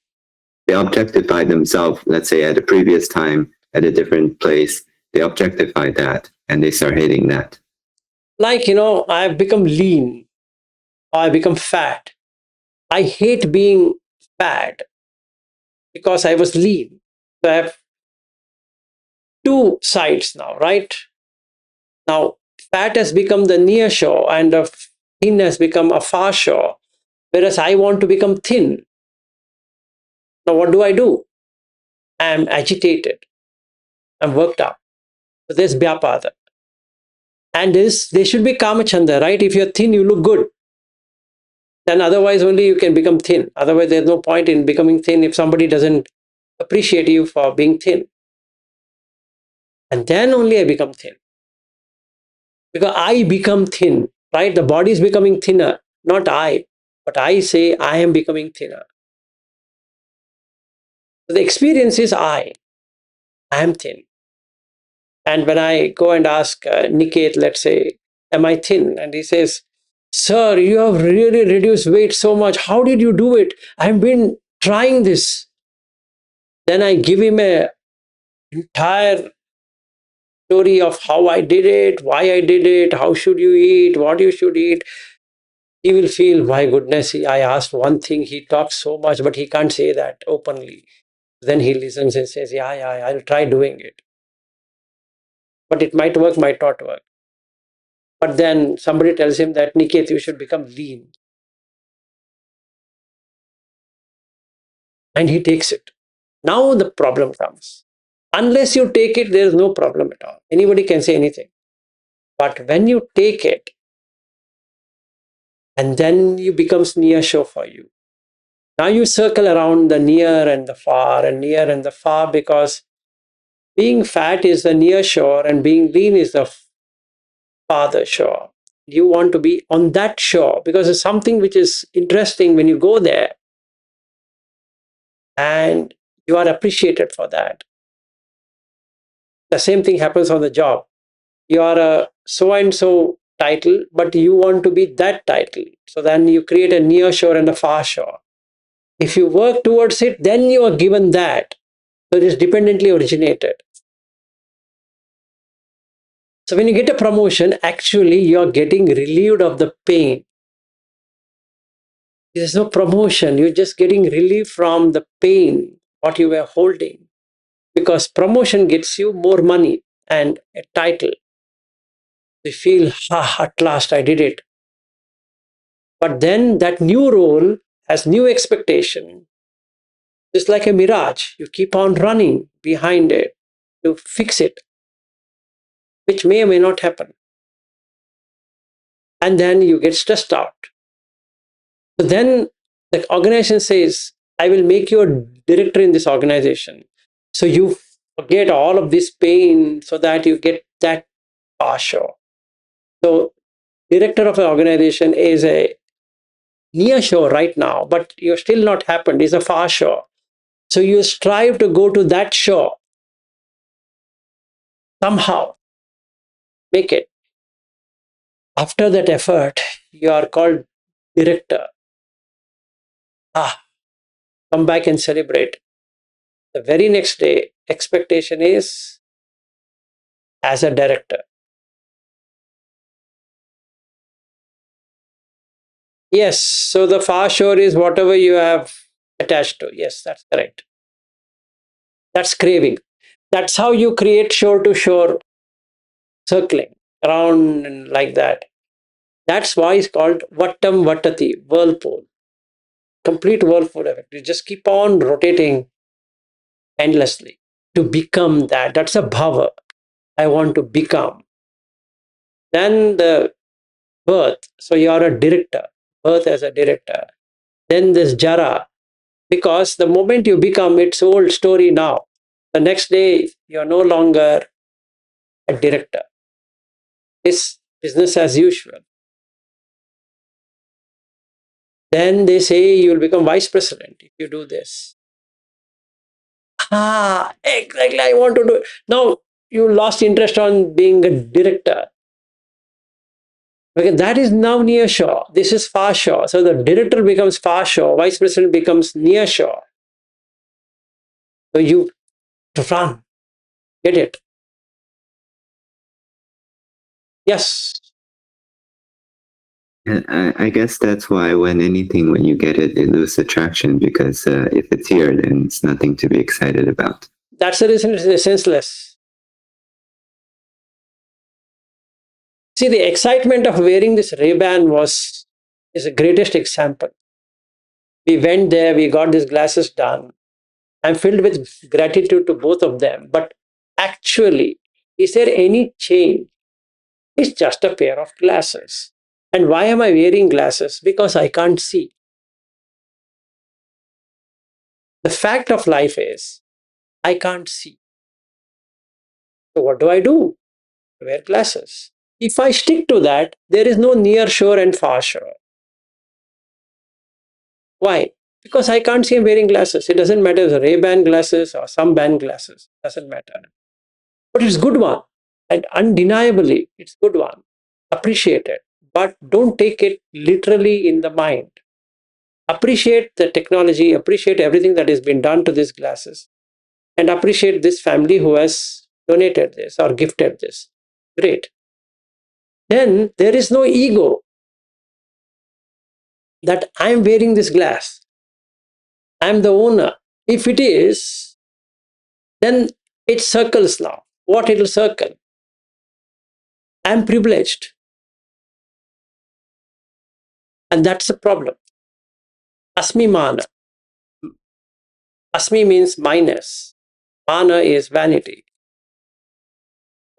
They objectify themselves, let's say, at a previous time, at a different place. They objectify that and they start hating that. Like, I've become lean, or I become fat. I hate being fat because I was lean. So I have two sides now, right? Now, fat has become the near shore and the thin has become a far shore, whereas I want to become thin. Now, what do? I'm agitated. I'm worked up. So there's Vyapada. And they should be Kamachanda, right? If you're thin, you look good. Then otherwise only you can become thin. Otherwise, there's no point in becoming thin if somebody doesn't appreciate you for being thin. And then only I become thin. Because I become thin, right? The body is becoming thinner, not I. But I say I am becoming thinner. So the experience is I am thin. And when I go and ask Niket, let's say, am I thin? And he says, sir, you have really reduced weight so much. How did you do it? I've been trying this. Then I give him a entire story of how I did it, why I did it, how should you eat, what you should eat. He will feel, my goodness, I asked one thing, he talks so much, but he can't say that openly. Then he listens and says, yeah, I'll try doing it. But it might work, might not work. But then somebody tells him that, Niket, you should become lean. And he takes it. Now the problem comes. Unless you take it, there is no problem at all. Anybody can say anything. But when you take it, and then it becomes near shore for you. Now you circle around the near and the far and near and the far, because being fat is the near shore and being lean is the farther shore. You want to be on that shore because it's something which is interesting when you go there and you are appreciated for that. The same thing happens on the job. You are a so and so title, but you want to be that title. So then you create a near shore and a far shore. If you work towards it, then you are given that. So it is dependently originated. So when you get a promotion, actually you are getting relieved of the pain. There's no promotion. You're just getting relief from the pain, what you were holding. Because promotion gets you more money and a title. You feel, at last I did it. But then that new role has new expectation. It's like a mirage. You keep on running behind it to fix it, which may or may not happen. And then you get stressed out. So then the organization says, I will make you a director in this organization. So you forget all of this pain so that you get that partial. So director of an organization is a near shore right now, but you're still not happened, is a far shore. So you strive to go to that shore. Somehow make it. After that effort, you are called director. Come back and celebrate. The very next day, expectation is as a director. Yes, so the far shore is whatever you have attached to. Yes, that's correct. That's craving. That's how you create shore to shore circling around and like that. That's why it's called Vattam Vatati, whirlpool. Complete whirlpool effect. You just keep on rotating endlessly to become that. That's a bhava. I want to become. Then the birth. So you are a director. Birth as a director. Then this jara. Because the moment you become, it's old story now. The next day, you're no longer a director. It's business as usual. Then they say you will become vice president if you do this. Exactly. I want to do it. Now you lost interest on being a director. Because that is now near shore. This is far shore. So the director becomes far shore, vice president becomes near shore. So you to run. Get it? Yes. And I guess that's why when you get it, it loses attraction because if it's here, then it's nothing to be excited about. That's the reason it's senseless. See, the excitement of wearing this Ray-Ban is the greatest example. We went there, we got these glasses done. I'm filled with gratitude to both of them. But actually, is there any change? It's just a pair of glasses. And why am I wearing glasses? Because I can't see. The fact of life is, I can't see. So what do? I wear glasses. If I stick to that, there is no near shore and far shore. Why? Because I can't see I'm wearing glasses. It doesn't matter if it's Ray-Ban glasses or some band glasses. It doesn't matter. But it's good one. And undeniably, it's good one. Appreciate it. But don't take it literally in the mind. Appreciate the technology, appreciate everything that has been done to these glasses, and appreciate this family who has donated this or gifted this. Great. Then there is no ego that I'm wearing this glass. I'm the owner. If it is, then it circles now. What it will circle? I'm privileged. And that's the problem. Asmi mana. Asmi means minus. Mana is vanity.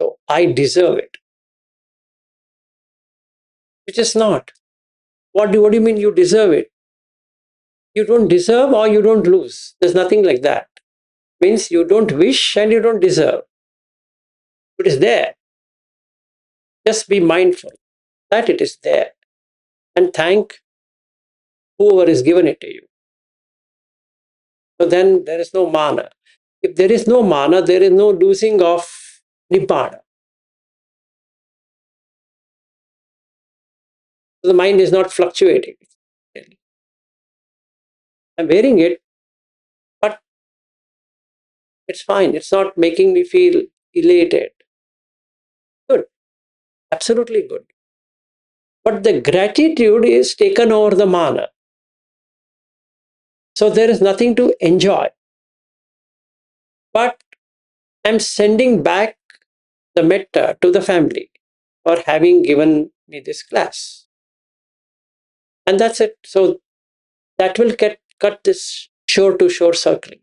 So I deserve it. Which is not. What do you mean you deserve it? You don't deserve or you don't lose. There's nothing like that. Means you don't wish and you don't deserve. It is there. Just be mindful that it is there. And thank whoever has given it to you. So then there is no mana. If there is no mana, there is no losing of nibbana. The mind is not fluctuating. I'm wearing it, but it's fine. It's not making me feel elated. Good. Absolutely good. But the gratitude is taken over the mana. So there is nothing to enjoy. But I'm sending back the metta to the family for having given me this class. And that's it. So that will cut this shore to shore circling.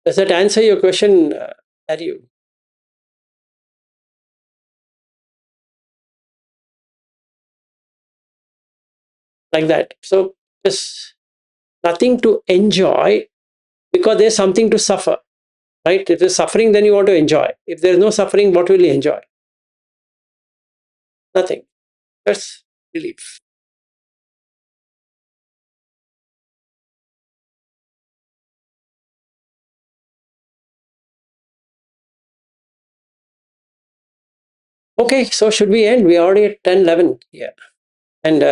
Does that answer your question, Ariu? Like that. So there's nothing to enjoy because there's something to suffer. Right? If there's suffering, then you want to enjoy. If there's no suffering, what will you enjoy? Nothing. Just relief. Okay, so should we end? We're already at 10:11. Yeah. And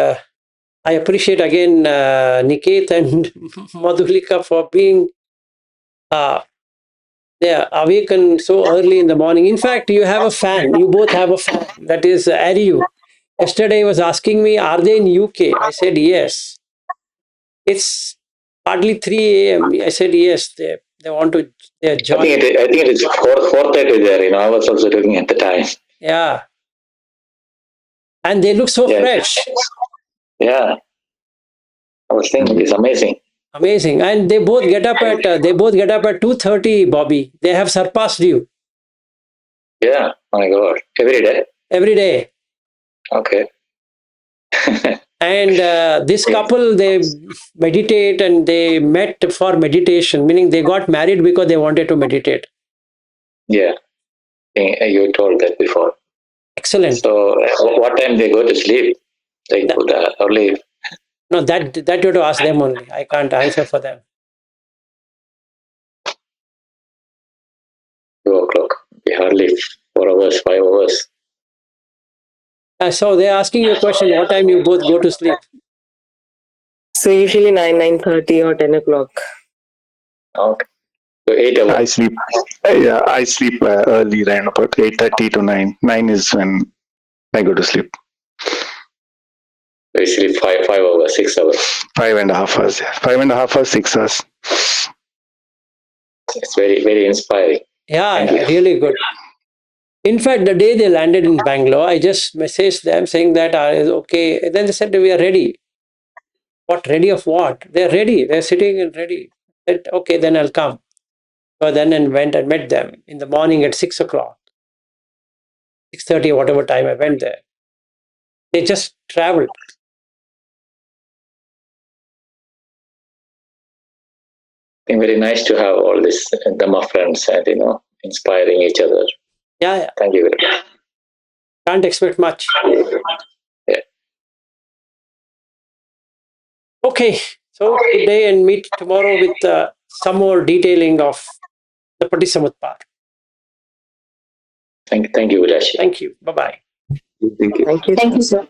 I appreciate again Niket and Madhulika for being awakened so early in the morning. In fact, you have a fan. You both have a fan. That is Ariu. Yesterday he was asking me, are they in UK? I said yes. It's hardly 3 a.m. I said yes. They want to. They're joining. I think it is 4:30 there. I was also looking at the time. Yeah. And they look so fresh. Yeah. I was thinking it's amazing. Amazing. And they both get up at 2:30, Bobby. They have surpassed you. Yeah. My God. Every day. Every day. Okay. And this couple, they meditate and they met for meditation, meaning they got married because they wanted to meditate. Yeah. You told that before. Excellent. So what time they go to sleep? They could early. No, that you have to ask them only. I can't answer for them. 2:00. We hardly 4 hours, 5 hours. So they're asking you a question, what time you both go to sleep? So usually 9:30 or 10 o'clock. Okay. So 8 hours. I sleep. Yeah, I sleep early, around about 8:30 to 9. 9 is when I go to sleep. So you sleep 5 hours, 6 hours. 5.5 hours. 5.5 hours, 6 hours. It's very, very inspiring. Yeah, really good. In fact, the day they landed in Bangalore, I just messaged them saying that okay. And then they said we are ready. What, ready of what? They're ready. They're sitting and ready. I said, okay, then I'll come. So then I went and met them in the morning at 6 o'clock, 6:30 or whatever time I went there. They just traveled. It's very nice to have all this Dhamma friends and inspiring each other. Yeah. Thank you very much. Can't expect much. Yeah. Okay. So good day and meet tomorrow with some more detailing of the Patisamutpad. Thank you, Vilashi. Thank you. Bye-bye. Thank you. Thank you. Thank you, sir.